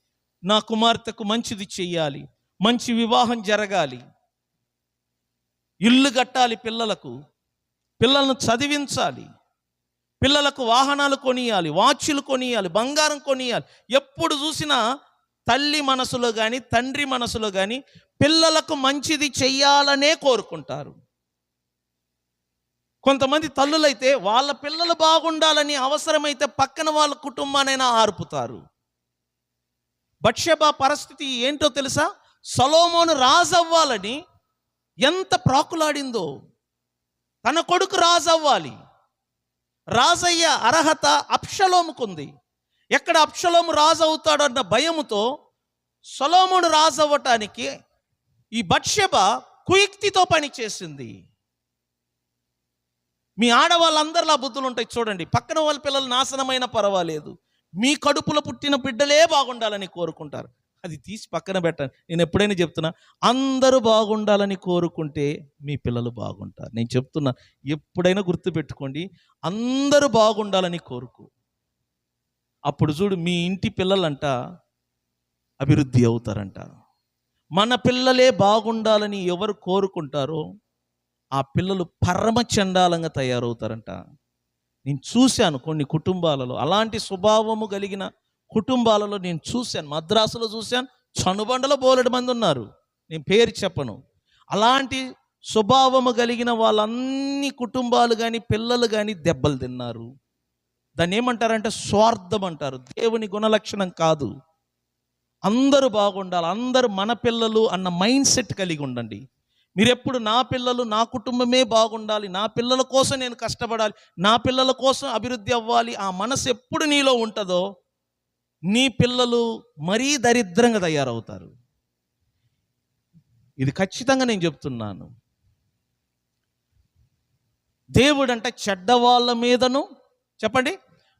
నా కుమార్తెకు మంచిది చెయ్యాలి, మంచి వివాహం జరగాలి, ఇల్లు కట్టాలి, పిల్లలను చదివించాలి, పిల్లలకు వాహనాలు కొనియాలి, వాచ్లు కొనియాలి, బంగారం కొనియాలి. ఎప్పుడు చూసినా తల్లి మనసులో కానీ తండ్రి మనసులో కానీ పిల్లలకు మంచిది చెయ్యాలనే కోరుకుంటారు. కొంతమంది తల్లులైతే వాళ్ళ పిల్లలు బాగుండాలని అవసరమైతే పక్కన వాళ్ళ కుటుంబానైనా ఆర్పుతారు. బత్షెబా పరిస్థితి ఏంటో తెలుసా? సొలొమోను రాజు అవ్వాలని ఎంత ప్రాకులాడిందో. తన కొడుకు రాజు అవ్వాలి, రాజయ్య అర్హత అబ్షలోముకుంది. ఎక్కడ అబ్షలోము రాజు అవుతాడన్న భయముతో సొలొమోను రాజు అవ్వటానికి ఈ బత్షెబా కుయుక్తితో పనిచేసింది. మీ ఆడవాళ్ళందరిలా బుద్ధులు ఉంటాయి చూడండి. పక్కన వాళ్ళ పిల్లలు నాశనమైన పర్వాలేదు, మీ కడుపులో పుట్టిన బిడ్డలే బాగుండాలని కోరుకుంటారు. అది తీసి పక్కన పెట్టండి. నేను ఎప్పుడైనా చెప్తున్నా, అందరూ బాగుండాలని కోరుకుంటే మీ పిల్లలు బాగుంటారు. నేను చెప్తున్నా, ఎప్పుడైనా గుర్తుపెట్టుకోండి, అందరూ బాగుండాలని కోరుకో. అప్పుడు చూడు, మీ ఇంటి పిల్లలంట అభివృద్ధి అవుతారంట. మన పిల్లలే బాగుండాలని ఎవరు కోరుకుంటారో ఆ పిల్లలు పరమ చండాలంగా తయారవుతారంట. నేను చూశాను కొన్ని కుటుంబాలలో, అలాంటి స్వభావము కలిగిన కుటుంబాలలో నేను చూశాను. మద్రాసులో చూశాను, చనుబండలో బోలెడు మంది ఉన్నారు, నేను పేరు చెప్పను. అలాంటి స్వభావము కలిగిన వాళ్ళన్ని కుటుంబాలు కానీ పిల్లలు కానీ దెబ్బలు తిన్నారు. దాన్ని ఏమంటారంటే స్వార్థం అంటారు. దేవుని గుణలక్షణం కాదు. అందరూ బాగుండాలి, అందరూ మన పిల్లలు అన్న మైండ్ సెట్ కలిగి ఉండండి. మీరు ఎప్పుడు నా పిల్లలు, నా కుటుంబమే బాగుండాలి, నా పిల్లల కోసం నేను కష్టపడాలి, నా పిల్లల కోసం అభివృద్ధి అవ్వాలి, ఆ మనసు ఎప్పుడు నీలో ఉంటుందో నీ పిల్లలు మరీ దరిద్రంగా తయారవుతారు. ఇది ఖచ్చితంగా నేను చెప్తున్నాను. దేవుడంట చెడ్డ వాళ్ళ మీదను, చెప్పండి,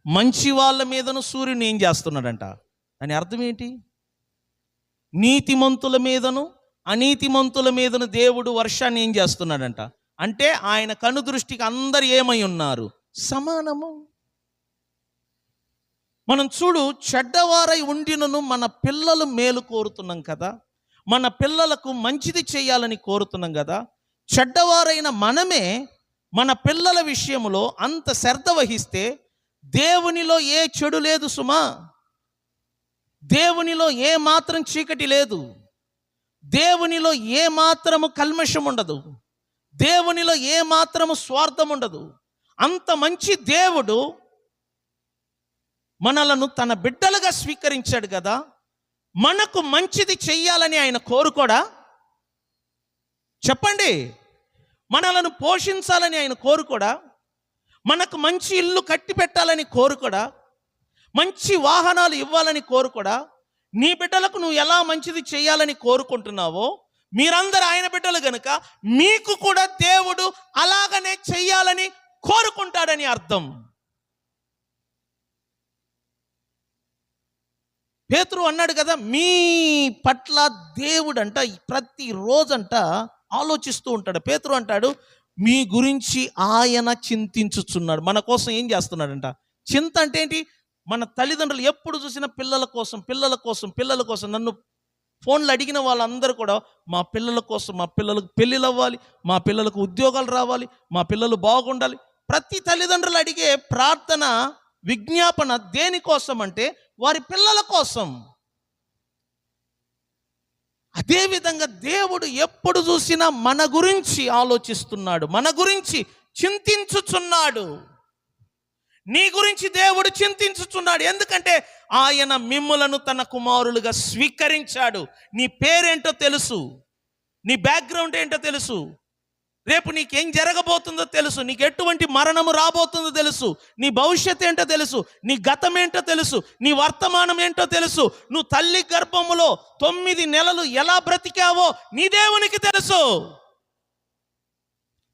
మంచి వాళ్ళ మీదను సూర్యుని ఏం చేస్తున్నాడంట? దాని అర్థం ఏంటి? నీతిమంతుల మీదను అనీతిమంతుల మీదను దేవుడు వర్షాన్ని ఏం చేస్తున్నాడంట అంటే, ఆయన కనుదృష్టికి అందరు ఏమై ఉన్నారు? సమానము. మనం చూడు, చెడ్డవారై ఉండినను మన పిల్లలు మేలు కోరుతున్నాం కదా, మన పిల్లలకు మంచిది చేయాలని కోరుతున్నాం కదా. చెడ్డవారైన మనమే మన పిల్లల విషయంలో అంత శ్రద్ధ వహిస్తే దేవునిలో ఏ చెడు లేదు సుమా. దేవునిలో ఏ మాత్రం చీకటి లేదు, దేవునిలో ఏ మాత్రము కల్మషం ఉండదు, దేవునిలో ఏ మాత్రము స్వార్థం ఉండదు. అంత మంచి దేవుడు మనలను తన బిడ్డలుగా స్వీకరించాడు కదా. మనకు మంచిది చెయ్యాలని ఆయన కోరుకోడా? చెప్పండి. మనలను పోషించాలని ఆయన కోరుకోడా? మనకు మంచి ఇల్లు కట్టి పెట్టాలని కోరుకోడా? మంచి వాహనాలు ఇవ్వాలని కోరుకోడా? నీ బిడ్డలకు నువ్వు ఎలా మంచిది చేయాలని కోరుకుంటున్నావో, మీరందరూ ఆయన బిడ్డలు గనుక మీకు కూడా దేవుడు అలాగనే చెయ్యాలని కోరుకుంటాడని అర్థం. పేతురు అన్నాడు కదా, మీ పట్ల దేవుడంట ప్రతిరోజంట ఆలోచిస్తూ ఉంటాడు. పేతురు అంటాడు, మీ గురించి ఆయన చింతించుచున్నాడు. మన కోసం ఏం చేస్తున్నాడంట? చింత అంటే ఏంటి? మన తల్లిదండ్రులు ఎప్పుడు చూసినా పిల్లల కోసం పిల్లల కోసం పిల్లల కోసం. నన్ను ఫోన్లు అడిగిన వాళ్ళందరూ కూడా మా పిల్లల కోసం, మా పిల్లలకు పెళ్ళిళ్ళు అవ్వాలి, మా పిల్లలకు ఉద్యోగాలు రావాలి, మా పిల్లలు బాగుండాలి. ప్రతి తల్లిదండ్రులు అడిగే ప్రార్థన, విజ్ఞాపన దేనికోసం అంటే వారి పిల్లల కోసం. అదేవిధంగా దేవుడు ఎప్పుడు చూసినా మన గురించి ఆలోచిస్తున్నాడు, మన గురించి చింతించుచున్నాడు. నీ గురించి దేవుడు చింతించుచున్నాడు. ఎందుకంటే ఆయన మిమ్ములను తన కుమారులుగా స్వీకరించాడు. నీ పేరేంటో తెలుసు, నీ బ్యాక్గ్రౌండ్ ఏంటో తెలుసు, రేపు నీకేం జరగబోతుందో తెలుసు, నీకు ఎటువంటి మరణము రాబోతుందో తెలుసు, నీ భవిష్యత్తు ఏంటో తెలుసు, నీ గతం ఏంటో తెలుసు, నీ వర్తమానం ఏంటో తెలుసు. నువ్వు తల్లి గర్భములో 9 నెలలు ఎలా బ్రతికావో నీ దేవునికి తెలుసు.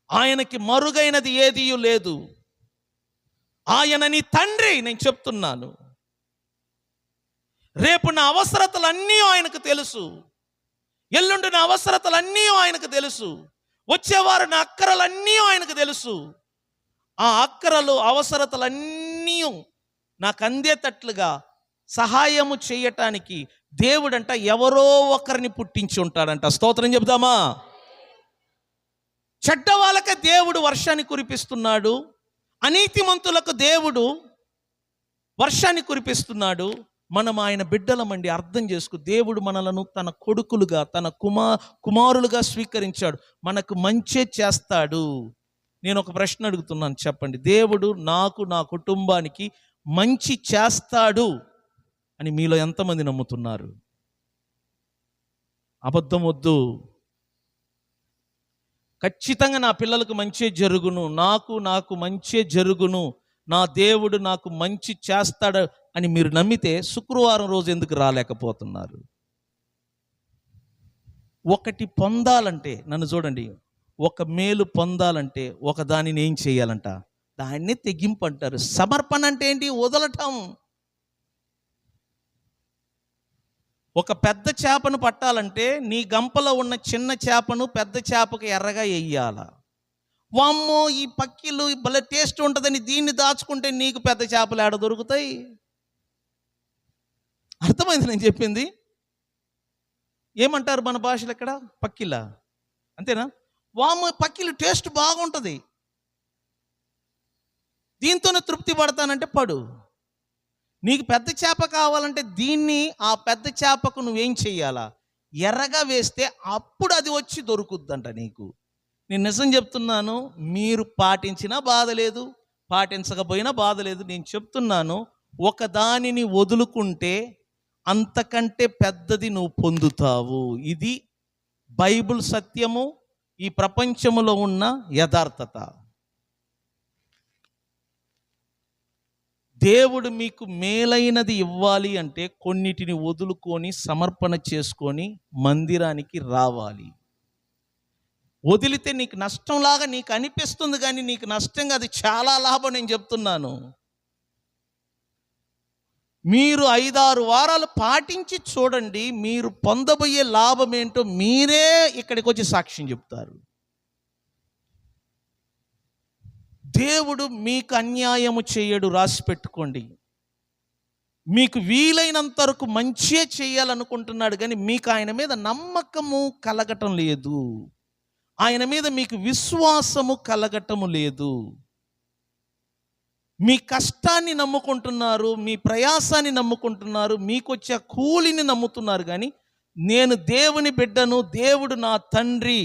ఆయనకి మరుగైనది ఏదీ లేదు. ఆయన నీ తండ్రి. నేను చెప్తున్నాను, రేపు నా అవసరతలన్నీ ఆయనకు తెలుసు, ఎల్లుండి నా అవసరతలన్నీ ఆయనకు తెలుసు. వచ్చేవారు నా అక్కరలన్నీ ఆయనకు తెలుసు. ఆ అక్కరలు అవసరతలన్నీ నాకు అందేటట్లుగా సహాయము చేయటానికి దేవుడంట ఎవరో ఒకరిని పుట్టించి ఉంటాడంట. స్తోత్రం చెబుదామా? చెడ్డ వాళ్ళకే దేవుడు వర్షాన్ని కురిపిస్తున్నాడు, అనీతిమంతులకు దేవుడు వర్షాన్ని కురిపిస్తున్నాడు. మనం ఆయన బిడ్డలమండి. అర్థం చేసుకు, దేవుడు మనలను తన కొడుకులుగా, తన కుమారులుగా స్వీకరించాడు. మనకు మంచే చేస్తాడు. నేను ఒక ప్రశ్న అడుగుతున్నాను, చెప్పండి. దేవుడు నాకు, నా కుటుంబానికి మంచి చేస్తాడు అని మీలో ఎంతమంది నమ్ముతున్నారు? అబద్ధం వద్దు. ఖచ్చితంగా నా పిల్లలకు మంచే జరుగును, నాకు మంచే జరుగును, నా దేవుడు నాకు మంచి చేస్తాడు అని మీరు నమ్మితే శుక్రవారం రోజు ఎందుకు రాలేకపోతున్నారు? ఒకటి పొందాలంటే, నన్ను చూడండి, ఒక మేలు పొందాలంటే ఒక దానిని ఏం చేయాలంట? దాన్ని తెగింపు అంటారు. సమర్పణ అంటే ఏంటి? వదలటం. ఒక పెద్ద చేపను పట్టాలంటే నీ గంపలో ఉన్న చిన్న చేపను పెద్ద చేపకు ఎర్రగా వెయ్యాల. వామ్మో, ఈ పక్కిలు భలే టేస్ట్ ఉంటుందని దీన్ని దాచుకుంటే నీకు పెద్ద చేపలు ఏడ దొరుకుతాయి? అర్థమైంది నేను చెప్పింది? ఏమంటారు మన భాషలో ఇక్కడ? పక్కిలా, అంతేనా? వామ్మో, పక్కిలు టేస్ట్ బాగుంటుంది, దీంతోనే తృప్తి పడతానంటే పడు. నీకు పెద్ద చేప కావాలంటే దీన్ని, ఆ పెద్ద చేపకు నువ్వేం చెయ్యాలా? ఎర్రగా వేస్తే అప్పుడు అది వచ్చి దొరుకుద్దంట నీకు. నేను నిజం చెప్తున్నాను, మీరు పాటించినా బాధ లేదు, పాటించకపోయినా బాధ లేదు. నేను చెప్తున్నాను, ఒక దానిని వదులుకుంటే అంతకంటే పెద్దది నువ్వు పొందుతావు. ఇది బైబిల్ సత్యము, ఈ ప్రపంచంలో ఉన్న యథార్థత. దేవుడు మీకు మేలైనది ఇవ్వాలి అంటే కొన్నిటిని వదులుకొని సమర్పణ చేసుకొని మందిరానికి రావాలి. వదిలితే నీకు నష్టంలాగా నీకు అనిపిస్తుంది, కానీ నీకు నష్టంగా అది చాలా లాభం. నేను చెప్తున్నాను, మీరు 5-6 వారాలు పాటించి చూడండి, మీరు పొందబోయే లాభం ఏంటో మీరే ఇక్కడికి వచ్చి సాక్ష్యం చెప్తారు. దేవుడు మీకు అన్యాయము చేయడు, రాసి పెట్టుకోండి. మీకు వీలైనంత వరకు మంచే చేయాలనుకుంటున్నాడు, కానీ మీకు ఆయన మీద నమ్మకము కలగటం లేదు, ఆయన మీద మీకు విశ్వాసము కలగటము లేదు. మీ కష్టాన్ని నమ్ముకుంటున్నారు, మీ ప్రయాసాన్ని నమ్ముకుంటున్నారు, మీకు వచ్చే కూలిని నమ్ముతున్నారు, కానీ నేను దేవుని బిడ్డను, దేవుడు నా తండ్రి,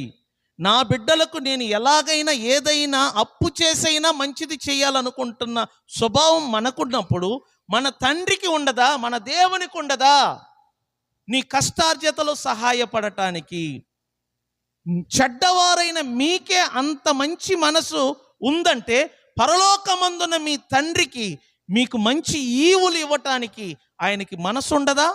నా బిడ్డలకు నేను ఎలాగైనా ఏదైనా అప్పు చేసైనా మంచిది చేయాలనుకుంటున్న స్వభావం మనకున్నప్పుడు మన తండ్రికి ఉండదా? మన దేవునికి ఉండదా? నీ కష్టార్జితలో సహాయపడటానికి. చెడ్డవారైన మీకే అంత మంచి మనసు ఉందంటే పరలోకమందున మీ తండ్రికి మీకు మంచి ఈవులు ఇవ్వటానికి ఆయనకి మనసు ఉండదా?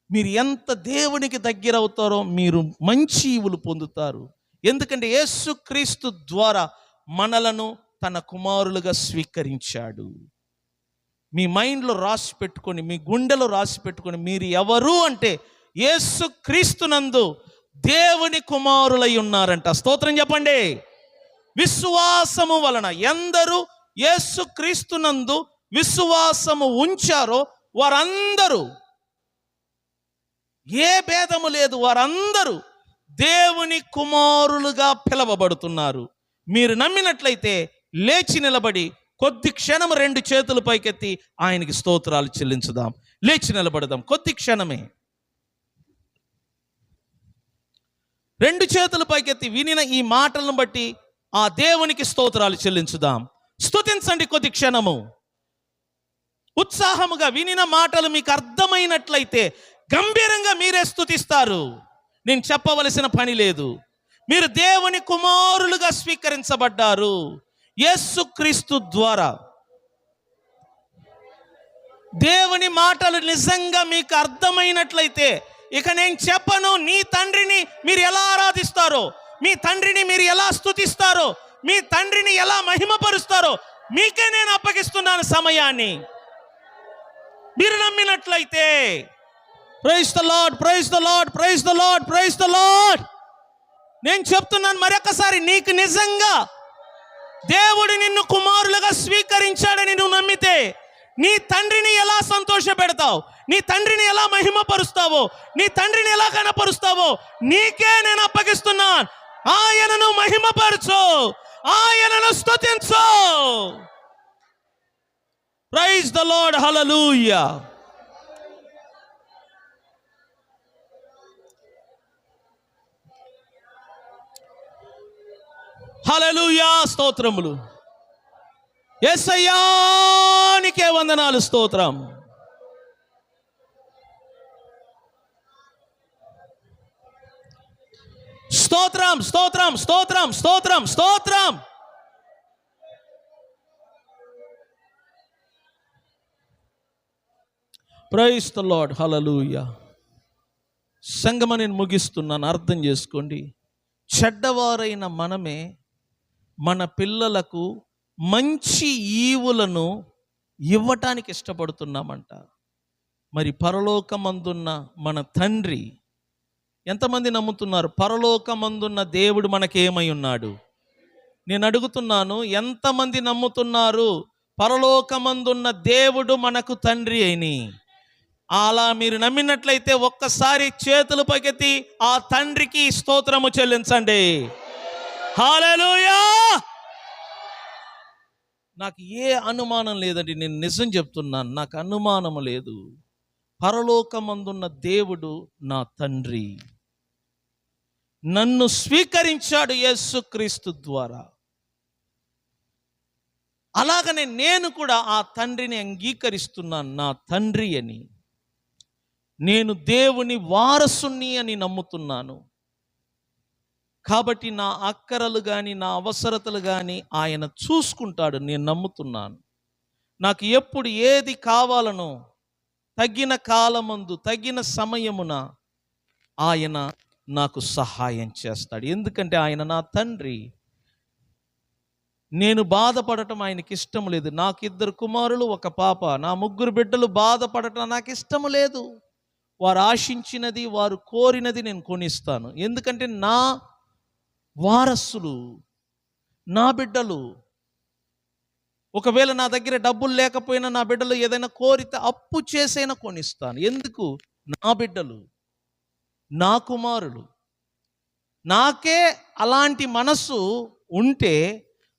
మీరు ఎంత దేవునికి దగ్గర అవుతారో మీరు మంచి ఈవులు పొందుతారు. ఎందుకంటే యేసుక్రీస్తు ద్వారా మనలను తన కుమారులుగా స్వీకరించాడు. మీ మైండ్లో రాసి పెట్టుకొని, మీ గుండెలో రాసి పెట్టుకొని, మీరు ఎవరు అంటే యేసుక్రీస్తునందు దేవుని కుమారులై ఉన్నారంట. స్తోత్రం చెప్పండి. విశ్వాసము వలన ఎందరూ యేసుక్రీస్తునందు విశ్వాసము ఉంచారో వారందరూ, ఏ భేదము లేదు, వారందరూ దేవుని కుమారులుగా పిలవబడుతున్నారు. మీరు నమ్మినట్లయితే లేచి నిలబడి కొద్ది క్షణం 2 చేతులు పైకెత్తి ఆయనకి స్తోత్రాలు చెల్లించుదాం. లేచి నిలబడదాం కొద్ది క్షణమే. 2 చేతులు పైకెత్తి వినిన ఈ మాటలను బట్టి ఆ దేవునికి స్తోత్రాలు చెల్లించుదాం. స్తుతించండి కొద్ది క్షణము. ఉత్సాహముగా వినిన మాటలు మీకు అర్థమైనట్లయితే గంభీరంగా మీరే స్తుతిస్తారు. నేను చెప్పవలసిన పని లేదు. మీరు దేవుని కుమారులుగా స్వీకరించబడ్డారు యేసుక్రీస్తు ద్వారా. దేవుని మాటలు నిజంగా మీకు అర్థమైనట్లయితే ఇక నేను చెప్పను, నీ తండ్రిని మీరు ఎలా ఆరాధిస్తారో, మీ తండ్రిని మీరు ఎలా స్తుతిస్తారో, మీ తండ్రిని ఎలా మహిమపరుస్తారో మీకే నేను అప్పగిస్తున్నాను సమయాన్ని. మీరు నమ్మినట్లయితే praise the lord, praise the lord, praise the lord, praise the lord. నేను చెప్తున్నాను మరొకసారి, నీకు నిజంగా దేవుడు నిన్ను కుమారులుగా స్వీకరించాడని నువ్వు నమ్మితే నీ తండ్రిని ఎలా సంతోష పెడతావు, నీ తండ్రిని ఎలా మహిమపరుస్తావో, నీ తండ్రిని ఎలా కనపరుస్తావో నీకే నేను అప్పగిస్తున్నాను. ఆయనను మహిమపరచు, ఆయనను స్తుతించు. ప్రైజ్ ద లార్డ్, హల్లెలూయా. హల్లెలూయా, స్తోత్రములు. యేసయ్యా నీకే వందనాలు, స్తోత్రం. స్తోత్రం, స్తోత్రం, స్తోత్రం, స్తోత్రం, స్తోత్రం. ప్రైజ్ ద లార్డ్, హల్లెలూయా. సంగమ నేను ముగిస్తున్నాను, అర్థం చేసుకోండి. చెడ్డవారైన మనమే మన పిల్లలకు మంచి ఈవులను ఇవ్వటానికి ఇష్టపడుతున్నామంట. మరి పరలోకమందున్న మన తండ్రి, ఎంతమంది నమ్ముతున్నారు పరలోకమందున్న దేవుడు మనకేమై ఉన్నాడు? నేను అడుగుతున్నాను, ఎంతమంది నమ్ముతున్నారు పరలోకమందున్న దేవుడు మనకు తండ్రి అయిని? అలా మీరు నమ్మినట్లయితే ఒక్కసారి చేతులు పైకెత్తి ఆ తండ్రికి స్తోత్రము చెల్లించండి. హల్లెలూయా. నాకు ఏ అనుమానం లేదండి, నేను నిజం చెప్తున్నాను, నాకు అనుమానం లేదు. పరలోకమందున్న దేవుడు నా తండ్రి, నన్ను స్వీకరించాడు యేసుక్రీస్తు ద్వారా. అలాగనే నేను కూడా ఆ తండ్రిని అంగీకరిస్తున్నాను నా తండ్రి అని. నేను దేవుని వారసుని అని నమ్ముతున్నాను. కాబట్టి నా అక్కరలు కానీ నా అవసరతలు కానీ ఆయన చూసుకుంటాడు, నేను నమ్ముతున్నాను. నాకు ఎప్పుడు ఏది కావాలనో తగిన కాలమందు తగిన సమయమున ఆయన నాకు సహాయం చేస్తాడు. ఎందుకంటే ఆయన నా తండ్రి. నేను బాధపడటం ఆయనకి ఇష్టం లేదు. నాకు 2 కుమారులు 1 పాప, నా 3 బిడ్డలు బాధపడటం నాకు ఇష్టం లేదు. వారు ఆశించినది, వారు కోరినది నేను కొనిస్తాను. ఎందుకంటే నా వారసులు, నా బిడ్డలు. ఒకవేళ నా దగ్గర డబ్బులు లేకపోయినా నా బిడ్డలు ఏదైనా కోరితే అప్పు చేసైనా కొనిస్తాను. ఎందుకు? నా బిడ్డలు, నా కుమారులు. నాకే అలాంటి మనసు ఉంటే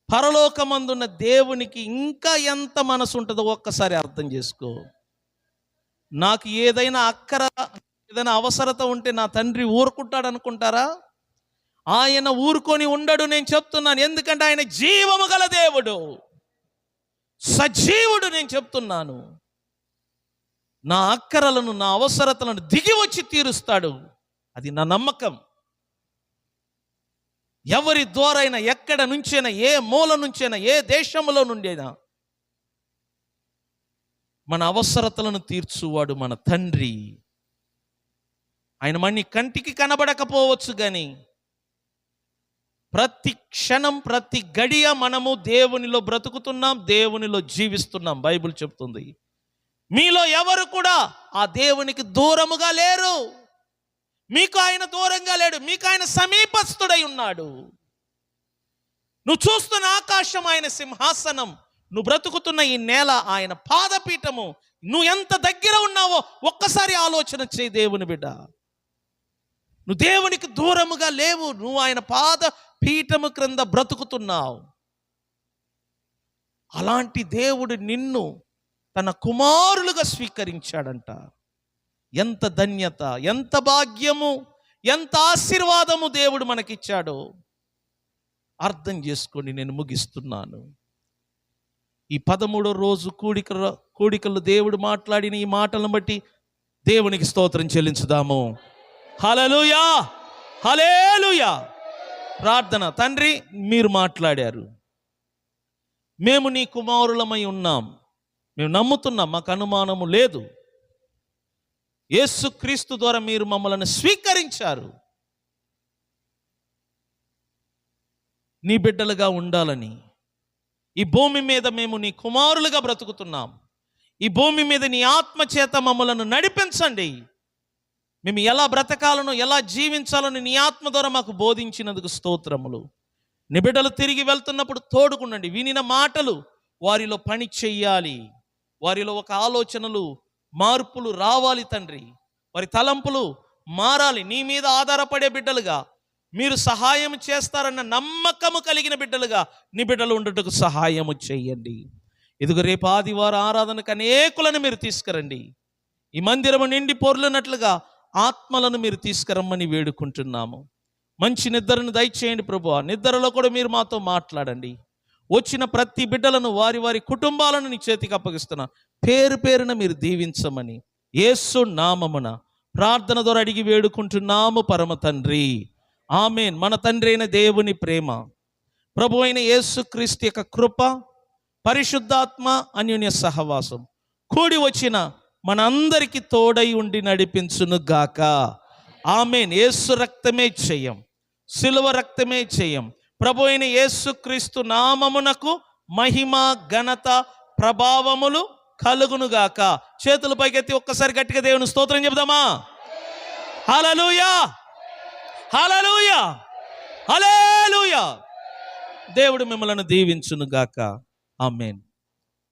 పరలోకమందున్న దేవునికి ఇంకా ఎంత మనసు ఉంటుందో ఒక్కసారి అర్థం చేసుకో. నాకు ఏదైనా అక్కర, ఏదైనా అవసరత ఉంటే నా తండ్రి ఊరుకుంటాడు అనుకుంటారా? ఆయన ఊరుకొని ఉండడు, నేను చెప్తున్నాను. ఎందుకంటే ఆయన జీవము గల దేవుడు, సజీవుడు. నేను చెప్తున్నాను, నా అక్కరలను నా అవసరతలను దిగి వచ్చి తీరుస్తాడు. అది నా నమ్మకం. ఎవరి ద్వారైనా, ఎక్కడ నుంచైనా, ఏ మూల నుంచైనా, ఏ దేశంలో నుండైనా మన అవసరతలను తీర్చువాడు మన తండ్రి. ఆయన మన కంటికి కనబడకపోవచ్చు కానీ ప్రతి క్షణం ప్రతి గడియ మనము దేవునిలో బ్రతుకుతున్నాం, దేవునిలో జీవిస్తున్నాం. బైబిల్ చెప్తుంది, మీలో ఎవరు కూడా ఆ దేవునికి దూరముగా లేరు. మీకు ఆయన దూరంగా లేడు, మీకు ఆయన సమీపస్థుడై ఉన్నాడు. నువ్వు చూస్తున్న ఆకాశం ఆయన సింహాసనం, నువ్వు బ్రతుకుతున్న ఈ నేల ఆయన పాదపీఠము. నువ్వు ఎంత దగ్గర ఉన్నావో ఒక్కసారి ఆలోచన చేయి దేవుని బిడ్డ. నువ్వు దేవునికి దూరముగా లేవు, నువ్వు ఆయన పాద పీఠము క్రింద బ్రతుకుతున్నావు. అలాంటి దేవుడు నిన్ను తన కుమారులుగా స్వీకరించాడంట. ఎంత ధన్యత, ఎంత భాగ్యము, ఎంత ఆశీర్వాదము దేవుడు మనకిచ్చాడో అర్థం చేసుకోండి. నేను ముగిస్తున్నాను. ఈ 13వ రోజు కూడికల్లో దేవుడు మాట్లాడిన ఈ మాటలను బట్టి దేవునికి స్తోత్రం చెల్లించుదాము. హల్లెలూయా, హల్లెలూయా. ప్రార్థన. తండ్రి, మీరు మాట్లాడారు, మేము నీ కుమారులమై ఉన్నాం, మేము నమ్ముతున్నాం, మాకు అనుమానము లేదు. యేసుక్రీస్తు ద్వారా మీరు మమ్మల్ని స్వీకరించారు. నీ బిడ్డలుగా ఉండాలని ఈ భూమి మీద మేము నీ కుమారులుగా బ్రతుకుతున్నాం. ఈ భూమి మీద నీ ఆత్మ చేత మమ్మలను నడిపించండి. మేము ఎలా బ్రతకాలనో, ఎలా జీవించాలని నీ ఆత్మ ద్వారా మాకు బోధించినందుకు స్తోత్రములు. నీ బిడ్డలు తిరిగి వెళ్తున్నప్పుడు తోడుకుండండి. వినిన మాటలు వారిలో పని చెయ్యాలి. వారిలో ఒక ఆలోచనలు, మార్పులు రావాలి తండ్రి. వారి తలంపులు మారాలి. నీ మీద ఆధారపడే బిడ్డలుగా, మీరు సహాయం చేస్తారన్న నమ్మకము కలిగిన బిడ్డలుగా నీ బిడ్డలు ఉండుటకు సహాయము చేయండి. ఇదిగో రేపు ఆదివారం ఆరాధనకు అనేకులను మీరు తీసుకురండి. ఈ మందిరము నిండి పొర్లునట్లుగా ఆత్మలను మీరు తీసుకురమ్మని వేడుకుంటున్నాము. మంచి నిద్రను దయచేయండి ప్రభువా. నిద్రలో కూడా మీరు మాతో మాట్లాడండి. వచ్చిన ప్రతి బిడ్డలను, వారి వారి కుటుంబాలను నీ చేతికి అప్పగిస్తున్నా. పేరు పేరున మీరు దీవించమని యేసు నామమున ప్రార్థన ద్వారా అడిగి వేడుకుంటున్నాము పరమ తండ్రి. ఆమేన్. మన తండ్రి అయిన దేవుని ప్రేమ, ప్రభు అయిన యేసుక్రీస్తు యొక్క కృప, పరిశుద్ధాత్మ అన్యోన్య సహవాసం కూడి వచ్చిన మనందరికీ తోడై ఉండి నడిపించును గాక. ఆమేన్. యేసు రక్తమే జయం, సిలువ రక్తమే జయం. ప్రభు అయిన యేసుక్రీస్తు నామమునకు మహిమ, ఘనత, ప్రభావములు కలుగునుగాక. చేతుల పైకెత్తి ఒక్కసారి గట్టిగా దేవుని స్తోత్రం చెబుదామా? హల్లెలూయా, హల్లెలూయా, హల్లెలూయా. దేవుడు మిమ్మల్ని దీవించును గాక. ఆమేన్.